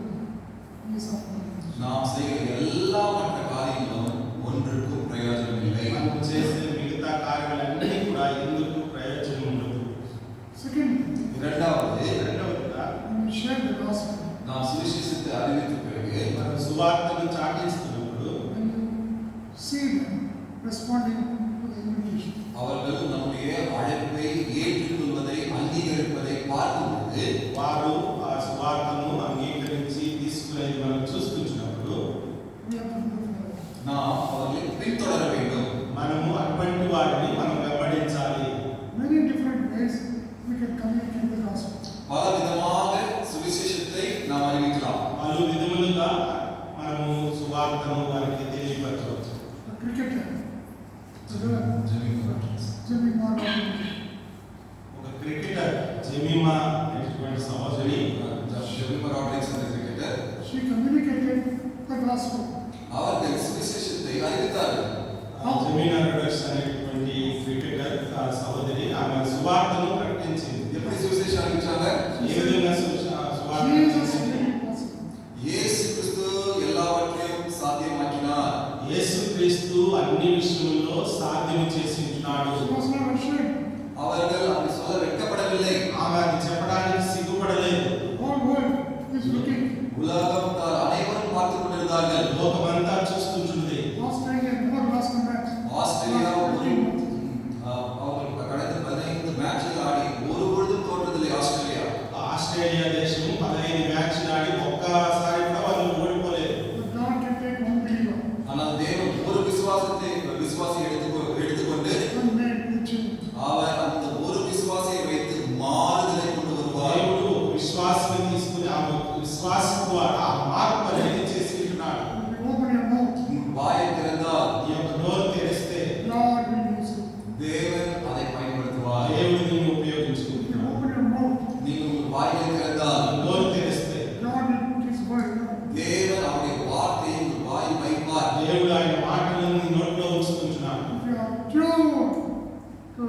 is of no use. நாம் செய்கிற எல்லா மற்ற காரியங்களும் ஒன்றுக்கும் பிரயோஜனம் இல்லை. మనం చేసే మిగతా కార్యాలన్నీ కూడా ఎందుకు ప్రయోజనం ఉండదు. Second, இரண்டாவது, రెండవదిగా when you share the gospel, நாம் சுவிசேஷத்தை அறிவித்த பிறகு మనం సువార్తను చాటిస్తున్నప్పుడు when you see them responding to the invitation, அவர்கள் நம்முடைய அழைப்பை ஏற்றுக்கொள்வதை, அங்கீகரிப்பதை பார்க்கும்போது వారు ఆ సువార్తను అంగీకరించి తీసుకునేది మనం చూస్తుంటున్నప్పుడు we have to do the following. நாம் அவர்களை பின்தொடர வேண்டும். మనము అటువంటి వారిని మనం వెంబడించాలి. Many different ways we can communicate the gospel. பல விதமாக சுவிசேஷத்தை நாம் அறிவிக்கலாம். పలు విధములుగా మనము సువార్తను వారికి తెలియపరచవచ్చు. A cricketer, ஜெபிக்கிறோம். Jimmy Martin, ఒక క్రికెటర్ జెమిమా అనేటువంటి సహోదరి ஜெபிமா ராட்ரிக்ஸ் என்ற cricketer, she communicated the gospel. அவர்கள் சுவிசேஷத்தை அறிவித்தார்கள். జెమినా రోడ్రిగ్స్ అనేటువంటి క్రికెటర్ ఆ సహోదరి ఆమె సువార్తను ప్రకటించింది. எப்படி சுவிசேஷம் அறிவிச்சாங்க? ఏ విధంగా సువార్త Jesus ప్రకటించింది? made it possible. இயேசு கிறிஸ்து எல்லாவற்றையும் சாத்தியமாக்கினார். యేసుక్రీస్తు అన్ని విషయముల్లో సాధ్యం చేసి ఉంటున్నాడు. She was not ashamed. அவர்கள் அப்படி சொல்ல வெட்கப்படவில்லை. ఆమె అది చెప్పడానికి సిగ్గుపడలేదు. The whole world is looking. உலகம் அனைவரும் பார்த்துக் கொண்டிருந்தார்கள். లోకమంతా చూస్తుంటుంది. Australia never lost a match. Australia Last ஒரு 15 months. அவர்கள் கடந்த 15 மேட்ச்கள் ஆடி ஒரு பொழுதும் தோற்றதில்லை. ஆஸ்திரேலியா ఆస్ట్రేలియా దేశం 15 మ్యాచ్లు ఆడి ఒక్కసారి కూడా వాళ్ళు ఓడిపోలేదు. But God can take one believer ஆனால் தேவன் ஒரு விசுவாசியை எடுத்துக்கொண்டு and make the change. அவர் அந்த ஒரு விசுவாசியை வைத்து மாறுதலை கொண்டு வருவார். దేవుడు ఒక విశ్వాసాన్ని తీసుకుని ఆ విశ్వాసం ద్వారా ఆ మార్పు అనేది చేసి ఉంటున్నాడు. If you open your mouth, உங்கள் வாயை திறந்தால் ఈ యొక్క నోరు తెరిస్తే God will use it. தேவன் அதை பயன்படுத்துவார். దేవుడు నిన్ను If you ఉపయోగించుకుంటున్నాడు. open your mouth, நீங்கள் உங்கள் வாயை திறந்தால் నోరు తెరిస్తే God will put His word in. தேவன் அவருடைய வார்த்தையை உங்கள் வாயில் வைப்பார். దేవుడు ఆయన మాటలను నీ నోట్లో ఉంచుకుంటున్నాడు. If you are true to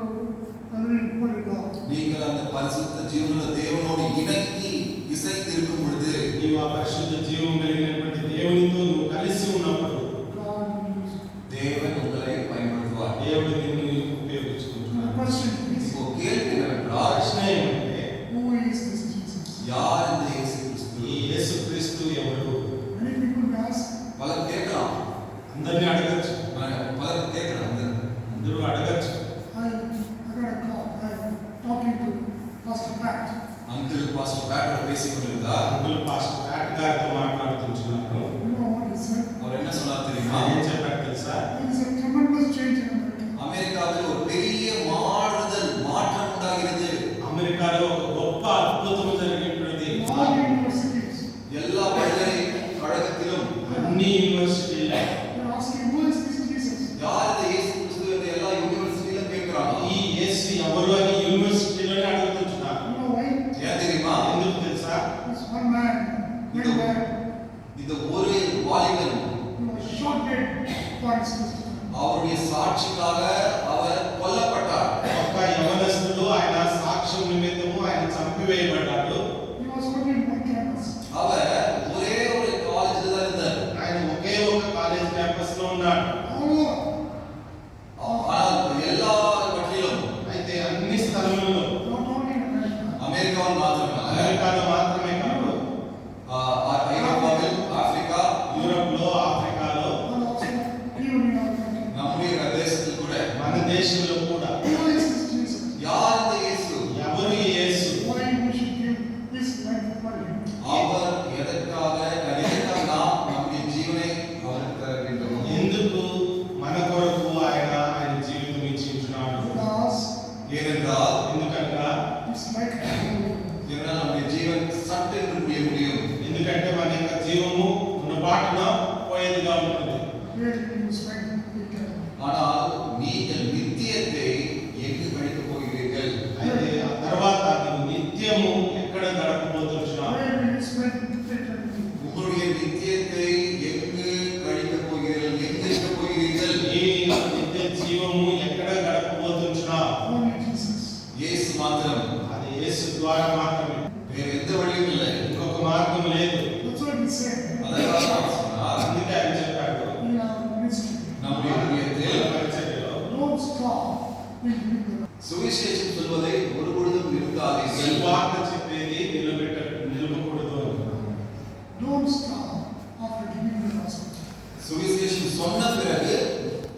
the living word of God, நீங்கள் அந்த பரிசுத்த ஜீவனுள்ள தேவனோடு இணங்கி இசைந்து இருக்கும் பொழுது నీవు ఆ పరిశుద్ధ జీవం కలిగినటువంటి దేవునితో నువ్వు కలిసి ఉన్నప్పుడు God will use you. தேவன் உங்களை பயன்படுத்துவார். దేవుడు నిన్ను The ఉపయోగించుకుంటున్నాడు. question is, இப்போ கேள்வி என்னவென்றால், ప్రశ్న ఏమంటే who is this Jesus? யார் இந்த இயேசு கிறிஸ்து? ఈ యేసుక్రీస్తు ఎవరు? Many people will ask, பலர் கேட்கலாம், అందరిని అడగచ్చు. பலர் கேட்கலாம். అందరూ అడగచ్చు. I got a call. I'm talking to Pastor Pat. Uncle pastor பேட்டர் பேசிக் கொண்டிருந்தார். అంకుల్ పాస్టర్ ప్యాట్ గారితో మాట్లాడుతుంటున్నాను. You know what he said? அவர் என்ன சொன்னார் தெரியுமா? ఏం చెప్పారు తెలుసా? There is a tremendous change in America. அமெரிக்காவில் ஒரு பெரிய மாற்றம் உண்டாகிறது. అమెరికాలో ఒక గొప్ప అద్భుతం జరిగినది. All universities. எல்லா பல்கலைக்கழகத்திலும் అన్ని యూనివర్సిటీల్లో They're asking, who is this Jesus? யார் இந்த இயேசு கிறிஸ்து என்று எல்லா யூனிவர்சிட்டியிலும் கேட்கிறாங்க. ఈ యేసు ఎవరు అని యూనివర్సిటీలోనే అడుగుతుంటున్నారు. You know why? ஏன் தெரியுமா? ఎందుకు తెలుసా? This one man went there. இந்த ஒரு வாலிபன் He was shot dead for his Christian. அவருடைய சாட்சிக்காக அவர் கொல்லப்பட்டார். ఒక యవనస్తుడు ఆయన సాక్ష్యం నిమిత్తము ఆయన చంపివేయబడ్డాడు. He was working on campus. அவர் ஒரே ஒரு காலேஜில் தான் இருந்தார். ఆయన ఒకే ఒక కాలేజ్ క్యాంపస్ లో ఉన్నాడు. All over. ஆனால் எல்லாவற்றிலும் అయితే అన్ని స్థలములలో Not only in America. அமெரிக்காவில் மாத்திரமல்ல, అమెరికాలో మాత్రమే కాదు, ஐரோப்பாவில், ஆப்பிரிக்கா, యూరప్ లో, ఆఫ్రికాలో, And also even in our country. நம்முடைய தேசத்தில் கூட మన దేశంలో కూడా Who is this Jesus? யார் இந்த இயேசு? ఎవరు ఈ యేసు? Why we should give this life for him? அவர் எதற்காக நாம் நம்முடைய ஜீவனை அவருக்கு தர வேண்டும்? ఎందుకు మన కొరకు ఆయన జీవితం ఇచ్చించున్నాడు? Because ஏனென்றால் ఎందుకనగా this life இதனால் நம்முடைய ஜீவன் சட்டென்று முடியும். ఎందుకంటే మన యొక్క జీవము ఉన్న బాటున పోయేదిగా ఉంటుంది. where you spend eternity. ஆனால் நீங்கள் நித்தியத்தை எங்கு கழிக்கப் போகிறீர்கள்? అయితే ఆ తర్వాత నువ్వు నిత్యము ఎక్కడ గడపబోతున్నావు? Where will you spend eternity? உங்களுடைய நித்தியத்தை எங்கு கழிக்கப் போகிறீர்கள்? எங்கு இருக்கப் போகிறீர்கள்? నీ నిత్య జీవము ఎక్కడ గడపబోతున్నావు? Only Jesus. இயேசு மாத்திரம், అది యేసు ద్వారా మాత్రమే. வேறு எந்த வழியும் இல்லை. ఇంకొక మార్గం లేదు. That's what he said. அதற்காக அவர் சொன்னார், అందుకే ఆయన చెప్పాడు, In our ministry. நம்முடைய ஊழியத்தில் పరిచర్యలో Don't stop. We believe the சுவிசேஷம் சொல்வதை ஒருபொழுதும் நிறுத்தாதீர்கள். సువార్త చెప్పేది నిలబకూడదు. Don't stop after giving the gospel. சுவிசேஷம் சொன்ன பிறகு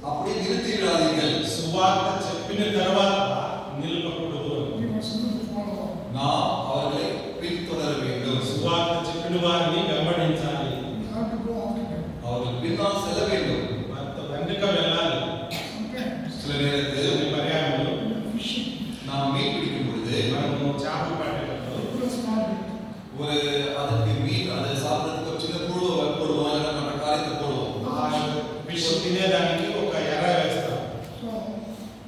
அப்படியே நிறுத்திவிடாதீர்கள். సువార్త చెప్పిన తర్వాత నిలబకూడదు. We must look follow. நாம் அவர்களை பின்தொடர வேண்டும். సువార్త చెప్పిన వారిని వెంబడించాలి. We have to go after them. அவர்கள் பின்னால் செல்ல வேண்டும். వారితో వెనుక వెళ్ళాలి. Sometimes சில நேரத்தில் కొన్ని పర్యాయములు we are fishing. நாம் மீன் பிடிக்கும் பொழுது మనము చేపలు పట్టేటప్పుడు Put a small bit. ஒரு அதற்கு மீன் அதை சாப்பிட்றதுக்கு ஒரு சின்ன புழு போடுவோம், இல்லை நம்ம காரியத்தை போடுவோம். ఆ ఫిష్ తినేదానికి ఒక ఎర్ర వేస్తాం. So,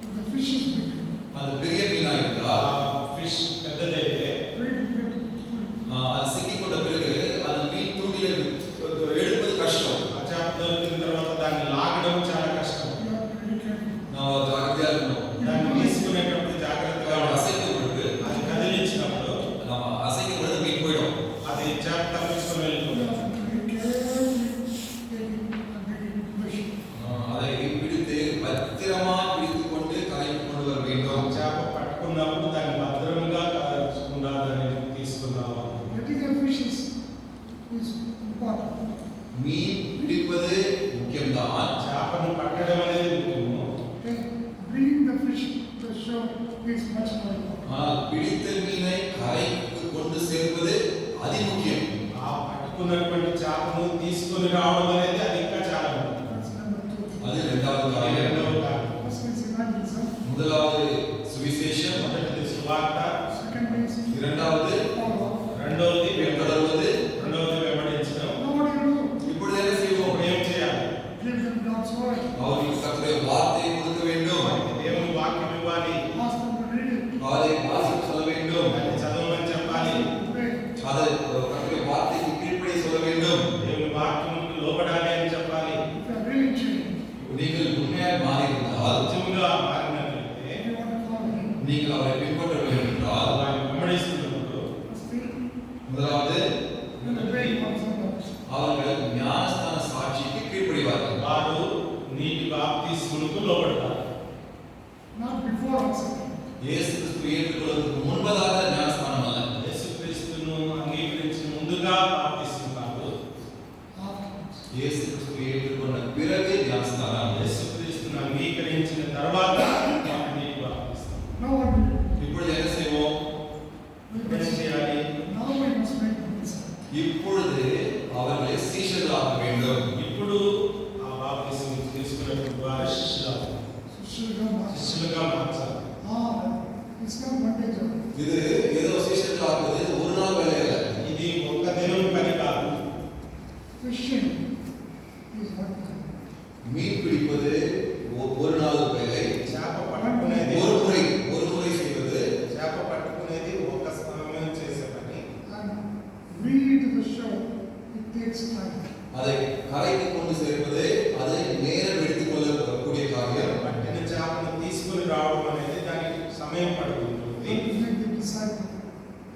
if the fish is big, அது பெரிய மீனா ఆ இருந்தால் ఫిష్ పెద్దదైతే very big, அது சிக்கிக்கொண்ட பிறகு அந்த மீன் தூண்டில எடுப்பது கஷ்டம். ఆ చేప దొరికిన తర్వాత దాన్ని లాగడం చాలా కష్టం. you have to be very careful. நாம் ஜாகிரதையா இருக்கணும். దాన్ని తీసుకునేటప్పుడు జాగ్రత్తగా நம்ம ఉండాలి. அசைக்கும் பொழுது అది కదిలించినప్పుడు நம்ம அசைக்கும் பொழுது மீன் போயிடும். అది చేప తప్పించుకొని You వెళ్ళిపోతుంది. have to be carefully taking and taking fish. அதை பிடித்து பத்திரமா பிடித்துக் கொண்டு கரைக்கு கொண்டு வர வேண்டும். చేప పట్టుకున్నప్పుడు దాన్ని భద్రంగా ఉండాలని తీసుకున్నాము. Getting a fish is important. மீன் பிடிப்பது முக்கியம்தான். చేపను పట్టడం అనేది ముఖ్యము. Okay? Bringing the fish to the shore is much more important. ஆனால் பிடித்த மீனை கரைக்கு கொண்டு சேர்ப்பது அதிமுக்கியம். ఆ పట్టుకున్నటువంటి చేపను తీసుకొని రావడం అనేది అది ఇంకా చాలా ముఖ్యం. That's number 2. அது இரண்டாவது అది காரியம். రెండవ కారణం. First is evangelism. முதலாவது சுவிசேஷம், మొదటిది సువార్త, Second is இரண்டாவது follow. రెండవది பின்தொடர்வது. రెండవది వెంబడించడం. Now what do you இப்பொழுது என்ன செய்வோம்? ఇప్పుడు ఏం చేయాలి? do? Give them God's word. அவர்களுக்கு கர்த்தருடைய வார்த்தையை கொடுக்க வேண்டும். దేవుని వాక్యం ఇవ్వాలి. Ask them to read it. அதை வாசிக்க சொல்ல வேண்டும். దాన్ని చదవమని చెప్పాలి. Pray. அதை கர்த்தருடைய வார்த்தைக்கு கீழ்ப்படிய சொல்ல வேண்டும். దేవుని వాక్యం లోబడాలి అని చెప్పాలి. நாள் வேலை இல்லை. ఇది ఒక్క దినం పని కాదు. Fishing is one thing. மீன் பிடிப்பது ஒரு நாள் வேலை. చేప పట్టుకునేది ஒரு முறை செய்வது. చేప పట్టుకునేది ఒక సమయం చేసే పని. And bringing it to the shore, it takes time. அதை கரைக்கு கொண்டு சேர்ப்பது அது நேரம் எடுத்துக்கொள்ளக்கூடிய காரியம். పట్టిన చేపను తీసుకుని రావడం అనేది దానికి సమయం పడుతుంది. But to make the disciple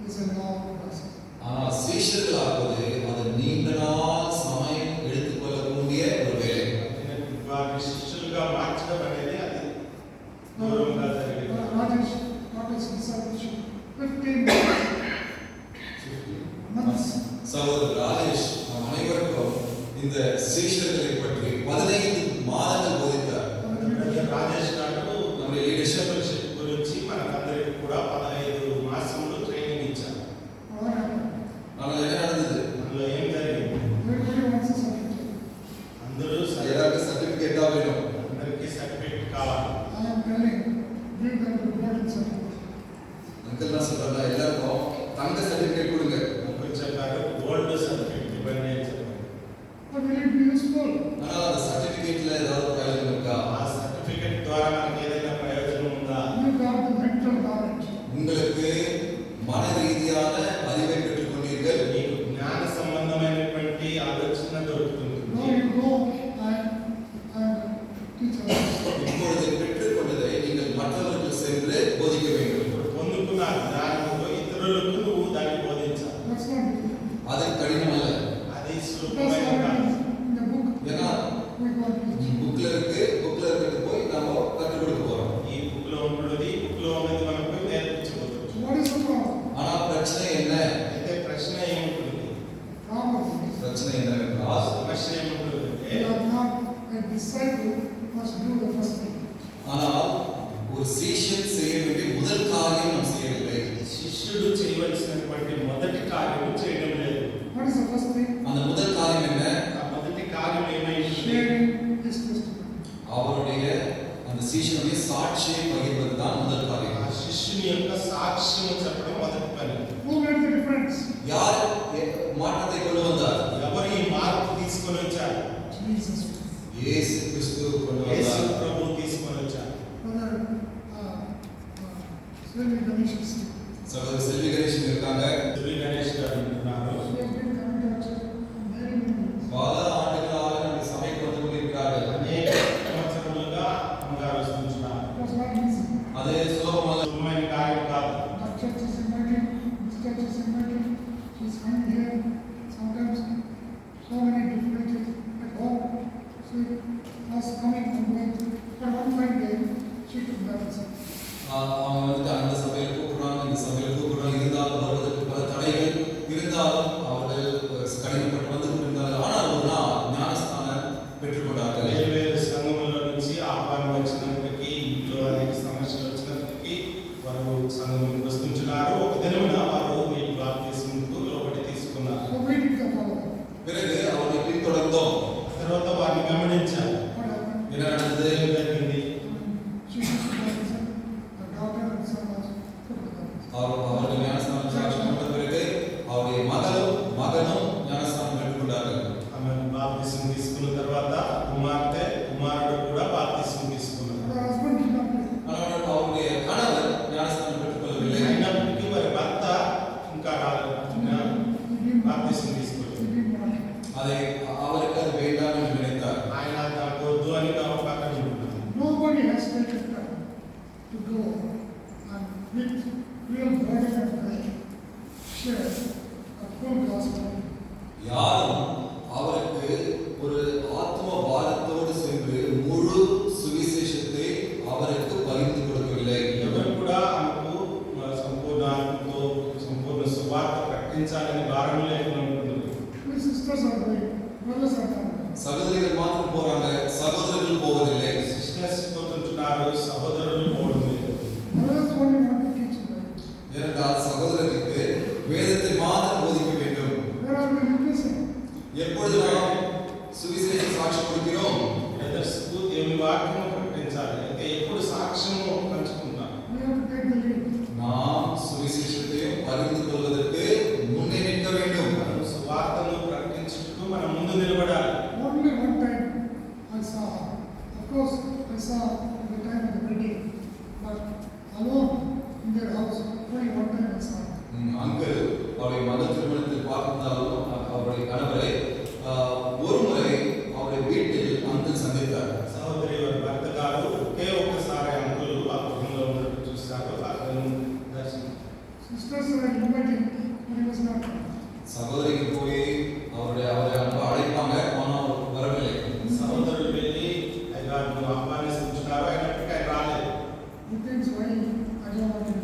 is a long process. ஆனால் சீஷர்களாவது அது நீண்ட நாள் சமயம் எடுத்துக்கொள்ளக்கூடிய ஒரு வேலை. వారిని శిష్యులుగా మార్చడం అనేది అది దూరంగా జరిగేది. Rajesh got his discipleship 15 months. சகோதரர் ராஜேஷ் நம் அனைவருக்கும் இந்த சீஷர்களை பற்றி 15 மாதங்கள் போதித்தார். రాజేష్ గారు நம்முடைய leadership గురించి మనకందరికీ కూడా 15 మాసములు ట్రైనింగ్ ఇచ్చారు. What happened? ஆனால் என்ன நடந்தது? అందులో ఏం జరిగింది? Everybody wants a certificate. అందరూ எல்லாருக்கும் சர்டிபிகேட்டா வேணும். అందరికీ సర్టిఫికెట్ కావాలి. I am telling, give them the golden certificate. Uncle நான் சொல்றேன் எல்லாருக்கும் தங்க சர்டிபிகேட் கொடுங்க. ఒకరు చెప్పారు గోల్డ్ సర్టిఫికెట్ ఇవ్వండి అని చెప్పారు. But will it be useful? ஆனால் அந்த சர்டிபிகேட்ல ஏதாவது பிரயோஜனம் இருக்கா? ఆ సర్టిఫికెట్ ద్వారా మనకి ఏదైనా ప్రయోజనం ఉందా? You got the mental knowledge. உங்களுக்கு மன ரீதியான அறிவை பெற்றுக்கொண்டீர்கள். మీకు జ్ఞాన సంబంధమైనటువంటి ఆలోచన దొరుకుతుంది. Now you go and teach others. இப்பொழுது பெற்றுக்கொண்டதை நீங்கள் மற்றவர்களுக்கு சென்று போதிக்க வேண்டும். ఇప్పుడు పొందుకున్న జ్ఞానంతో ఇతరులకు నువ్వు దాన్ని బోధించాలి. That's not difficult. அது கடினம் அல்ல. అది Because సులభమైన కాదు. in the book, ஏன்னா we got teach. புக்ல இருக்கிறது போய் நாம கற்றுக் கொடுக்க போறோம். ఈ బుక్ లో ఉన్నది మనం పోయి నేర్పించబోతున్నాం. So what is the problem? ஆனா பிரச்சனை என்ன? అయితే ప్రశ్న ఏముంటుంది? Problem is, பிரச்சனை என்னவென்றால் సమస్య ఏముంటుంది అంటే you are not a disciple must do the first thing. ஆனால் ஒரு சீஷன் செய்ய வேண்டிய முதல் காரியம் நாம் செய்யவில்லை. శిష్యుడు చేయవలసినటువంటి మొదటి కార్యం చేయడం లేదు. What is the first thing? அந்த முதல் காரியம் என்ன? ఆ మొదటి కార్యం ఏమైంది? Sharing his testimony. அவருடைய அந்த சீஷனுடைய சாட்சியை பகிர்வது தான் முதல் ఆ காரியம். శిష్యుని యొక్క సాక్ష్యం చెప్పడం మొదటి పని. Who made the difference? யார் மாற்றத்தை கொண்டு வந்தார்? ఎవరు ఈ మార్పు తీసుకొని వచ్చారు? Jesus. இயேசு கிறிஸ்து கொண்டு యేసు வந்தார். ప్రభు తీసుకొని వచ్చారు. Brother, Sri Ganesh is here. சகோதரர் செல்வி கணேசன் இருக்காங்க. శ్రీ గణేష్ గారు అంటున్నారు. She has been coming to church very many years. பல ஆண்டுகளாக நம்முடைய சபைக்கு வந்து கொண்டிருக்கிறார்கள். అనేక సంవత్సరాలుగా అమ్మగారు వస్తుంటున్నారు. It was not easy. அது சுலபமாக సులభమైన కార్యం కాదు. That church is inviting, this church is inviting. She's coming here. Sometimes so many difficulties at home. She was coming and going. But one fine day, she took that aside. அவங்க வந்து அந்த சபையில் கூப்பிடுறாங்க, இந்த சபையில் கூப்பிடுறாங்க. இருந்தாலும் வருவதற்கு பல தடைகள் இருந்தாலும் அவர்கள் கடினப்பட்டு வந்து கொண்டிருந்தார்கள். ஆனால் ஒரு நாள் ஞானஸ்தானம் பெற்றுக்கொண்டார்கள். వేరు వేరు సంఘముల నుంచి ఆహ్వానం వచ్చినప్పటికీ ఇంట్లో అనేక సమస్యలు వచ్చినప్పటికీ వారు సంఘములకు వస్తుంటున్నారు. ఒక దినమున వారు ఈ బాప్తిస్మకు లోబడి తీసుకున్నారు. So we did the following. பிறகு அவர்களை பின்தொடர்ந்தோம். తర్వాత వారిని గమనించారు. What happened? என்ன நடந்தது? ఏం జరిగింది? She used to go and say, the daughter and son was put together. அவர்கள் ஞானஸ்தானம் பெற்ற பிறகு அவருடைய மகனும் ஞானஸ்தானம் பெற்றுக்கொண்டார்கள். ఆమె బాప్తిస్మ తీసుకున్న తర్వాత కుమారుడు కూడా బాప్తిస్మ తీసుకున్నారు. Her husband did not pray. ஆனால் அவருடைய கணவர் ஞானஸ்தானம் பெற்றுக்கொள்ளவில்லை. అయినప్పటికీ వారి భర్త ఇంకా బాప్తిస్మ తీసుకోలేదు. He did not. அதை அவருக்கு அது வேண்டாம் என்று நினைத்தார். ఆయన దానికి వద్దు అని పక్కన ఉంటున్నారు. Nobody has taken time to go and with real burden and faith share a full gospel. யாரும் அவருக்கு ஒரு ஆத்ம பாரத்தோடு சென்று முழு சுவிசேஷத்தை அவருக்கு பகிர்ந்து கொடுக்கவில்லை. ఎవరు కూడా ఆమెకు సంపూర్ణ ఆత్మతో సంపూర్ణ సువార్త ప్రకటించాలని భారం లేకుండా ఉంటున్నారు. My sisters are going, brothers are coming. சகோதரிகள் மாத்திரம் போறாங்க, சகோதரர்கள் போவதில்லை. సిస్టర్స్ పోతుంటున్నారు, సహోదరులు పోవడం లేదు. Brothers only want to teach the Bible. ஏனென்றால் சகோதரருக்கு வேதத்தை மாத்திரம் போதிக்க வேண்டும். Where are we witnessing? எப்பொழுது நாம் சுவிசேஷ சாட்சி கொடுக்கிறோம்? బ్రదర్స్ కు దేవుని వాక్యం ప్రకటించాలి. అయితే ఎప్పుడు సాక్ష్యము పంచుకుంటాం. We have to take the lead. நாம் சுவிசேஷத்தை பகிர்ந்து கொள்வதற்கு sisters were inviting, but he was not coming. சகோதரிக்கு போய் அவரை அன்ப அழைப்பாங்க, ஆனால் அவர் வரவில்லை. సహోదరులు వెళ్ళి అయ్యా నువ్వు ఆహ్వానిస్తున్నారు అయినప్పటికీ ఆయన రాలేదు. Depends why I don't want to.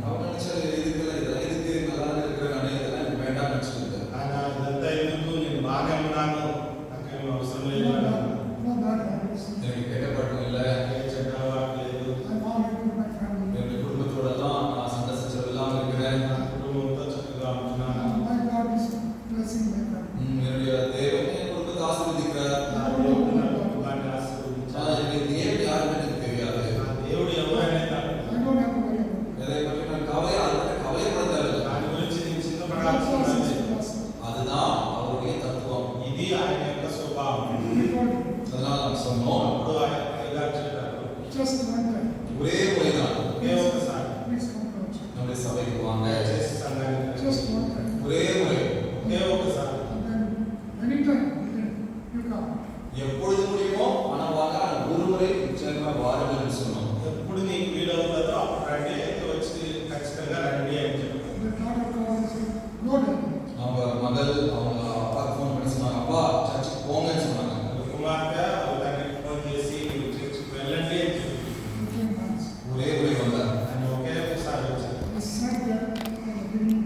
அவர் நினைச்சாரு இதெல்லாம் எதுக்கு நல்லா இருக்கிறானே, இதெல்லாம் வேண்டாம் நினைச்சிட்டு ఆయన ఇదంతా ఎందుకు, నేను బాగానే ఉన్నాను, నాకేం అవసరం లేదు అన్నాడు. No bad habits. எனக்கு கெட்ட பழக்கம் இல்லை, ఏ చెడ్డ అలవాటు లేదు, I'm all right with my family. என்னுடைய குடும்பத்தோடலாம் நான் சண்டை சச்சரவு இல்லாமல் இருக்கிறேன். నా కుటుంబంతో చక్కగా ఉంటున్నాను. My God is blessing my family. என்னுடைய தேவன் என் குடும்பத்தை ஆசீர்வதிக்கிறார். నా దేవుడు నా కుటుంబాన్ని ఆశీర్వదించాడు. ஆனால் எனக்கு தேவன் யாருன்னு எனக்கு தெரியாது. నా దేవుడు ఎవరైనా నాకు I don't have to worry about it. எதை பற்றி நான் கவலைப்பட தேவையில்லை. దాని గురించి నేను చింతపడాల్సిన పని లేదు. அதுதான் அவருடைய தத்துவம். ఇది ఆయన యొక్క స్వభావం. அதனால நாம் சொன்னோம், అప్పుడు ఆయన ఇలా చెప్పారు, Just one time. ஒரே முறைதான் ఒకే ఒకసారి Please come to our church. நம்முடைய சபைக்கு வாங்க. దయచేసి సంఘానికి రండి. Just one time. ஒரே முறை, ఒకే ఒకసారి And then anytime you come. எப்பொழுது முடியுமோ ஆனால் வாங்க. ஆனால் ஒரு முறை நிச்சயமாக வாருங்கள் என்று சொன்னோம். ఎప్పుడు నీకు వీలవుతుందో అప్పుడు రండి, అయితే వచ్చి ఖచ్చితంగా రండి అని చెప్పారు. The daughter calls, go down. அவங்க மகள் அவங்க அப்பாவுக்கு ஃபோன் பண்ணி சொன்னாங்க, அப்பா சர்ச்சுக்கு போங்கன்னு சொன்னாங்க. కుమార్తె వాళ్ళ తండ్రికి ఫోన్ చేసి "నువ్వు చర్చికి వెళ్ళండి" అని చెప్పి Looking once. ஒரே முறை வந்தார். ఆయన ఒకే ఒకసారి వచ్చారు. I sat there from the beginning.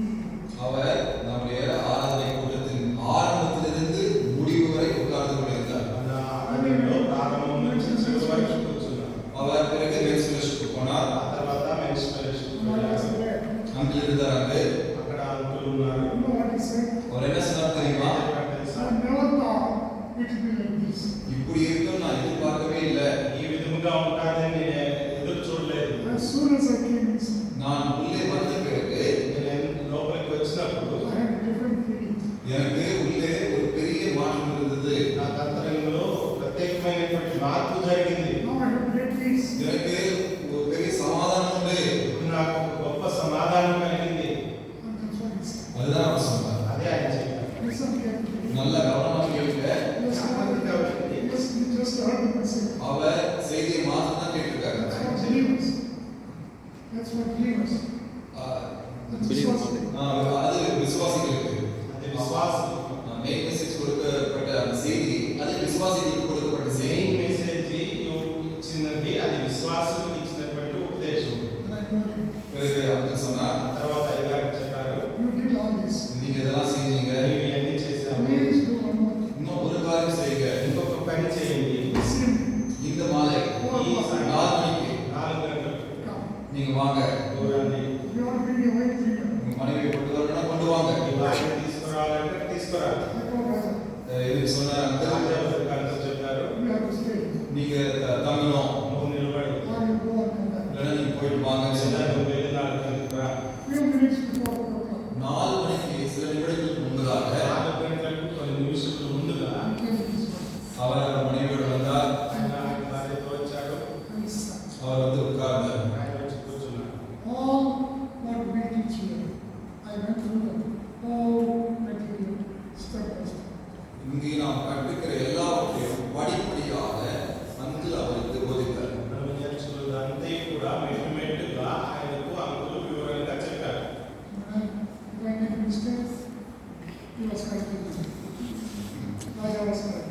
அவர் நம்முடைய ஆராதனை கூட்டத்தின் ஆரம்பத்திலிருந்து முடிவு வரை உட்கார்ந்து கொண்டிருந்தார். మన ఆరాధనలో ప్రారంభం నుంచి చివరి వరకు కూర్చున్నారు. அவர் பிறகு மென்சுலேஷனுக்கு போனார். ఆ తర్వాత men's fellowship God was there. அங்கில் இருந்தார். அங்கு అక్కడ అంకుల్ ఉన్నారు. You know what he said? அவர் என்ன சொன்னார் தெரியுமா? తెలుసా? I never thought it would be like this. இப்படி இருக்கும் நான் எதிர்பார்க்கவே இல்லை. ఈ విధముగా ఉంటానని నేను ఎదురు చూడలేదు. As soon as I came inside, நான் உள்ளே வந்த பிறகு నేను లోపలికి వచ్చినప్పుడు I had a different feeling. எனக்கு உள்ளே ஒரு பெரிய மாற்றம் இருந்தது. నా అంతరంగంలో ప్రత్యేకమైనటువంటి మార్పు జరిగింది. Now I have great peace. எனக்கு ஒரு பெரிய சமாதானம் உண்டு. ఇప్పుడు నాకు ఒక గొప్ప సమాధానం కలిగింది. And that's what he said. அதுதான் அவர் சொன்னார். అదే ఆయన చెప్పారు. Listen carefully. நல்ல கவனமாக கேளுங்க. Just you just heard the message. அவர் செய்தியை மாத்திரம் தான் கேட்டிருக்காரு. That's what believers. That's what believers. That's அது விசுவாசிகளுக்கு అది విశ్వాసం. மெயின் மெசேஜ் கொடுக்கப்பட்ட அந்த செய்தி அது விசுவாசிகளுக்கு கொடுக்கப்பட்ட செய்தி. మెయిన్ మెసేజ్ ఇచ్చినది అది విశ్వాసులకు ఇచ్చినటువంటి ఉపదేశం. And I told him, பிறகு அவர் சொன்னார், తర్వాత అయ్యగారు చెప్పారు, you did all this. நீங்க இதெல்லாம் செஞ்சீங்க, "నీవు ఇవన్నీ చేశావు. Please do one more thing. இன்னும் ஒரு காரியம் செய்யுங்க. ఇంకొక పని చేయండి. Listen, இந்த மாலை ఈ సాయంత్రం 4 மணிக்கு 4 గంటలకు come. நீங்க வாங்க. దూరాన్ని If you want to bring your wife, bring her. உங்க மனைவியை கொண்டு வரணும்னா கொண்டு வாங்க. ఈ భార్యను తీసుకురావాలంటే తీసుకురాలి. I told her, இதுக்கு சொன்னார், రాజావారి గారితో చెప్పారు, you have to stay. நீங்க தங்கணும், "నువ్వు నిలబడి Or you go and come back. இல்லைன்னா நீங்க போயிட்டு வாங்கன்னு சொன்னார். నువ్వు వెళ్ళి 4 గంటలకు రా." Few minutes before 4 o'clock, 4 மணிக்கு சில நிமிடங்களுக்கு முன்பதாக 4 గంటలకు కొన్ని నిమిషాలు ముందుగా I came to this one. அவர் மனைவியோடு வந்தார். ఆయన భార్యతో వచ్చాడు. And he sat. அவர் வந்து உட்கார்ந்தார். ఆయన వచ్చి కూర్చున్నాడు. All what we teach here, I went through the whole material step by step. இங்கே நாம் கற்பிக்கிற எல்லாவற்றையும் படிப்படியாக அங்கில் அவருக்கு போதித்தார். మనం నేర్చుకున్నదంతా కూడా మెట్టుమెట్టుగా ఆయనకు అంకులు వివరంగా చెప్పారు. When I made a mistake, he was correcting me. Raja was correct.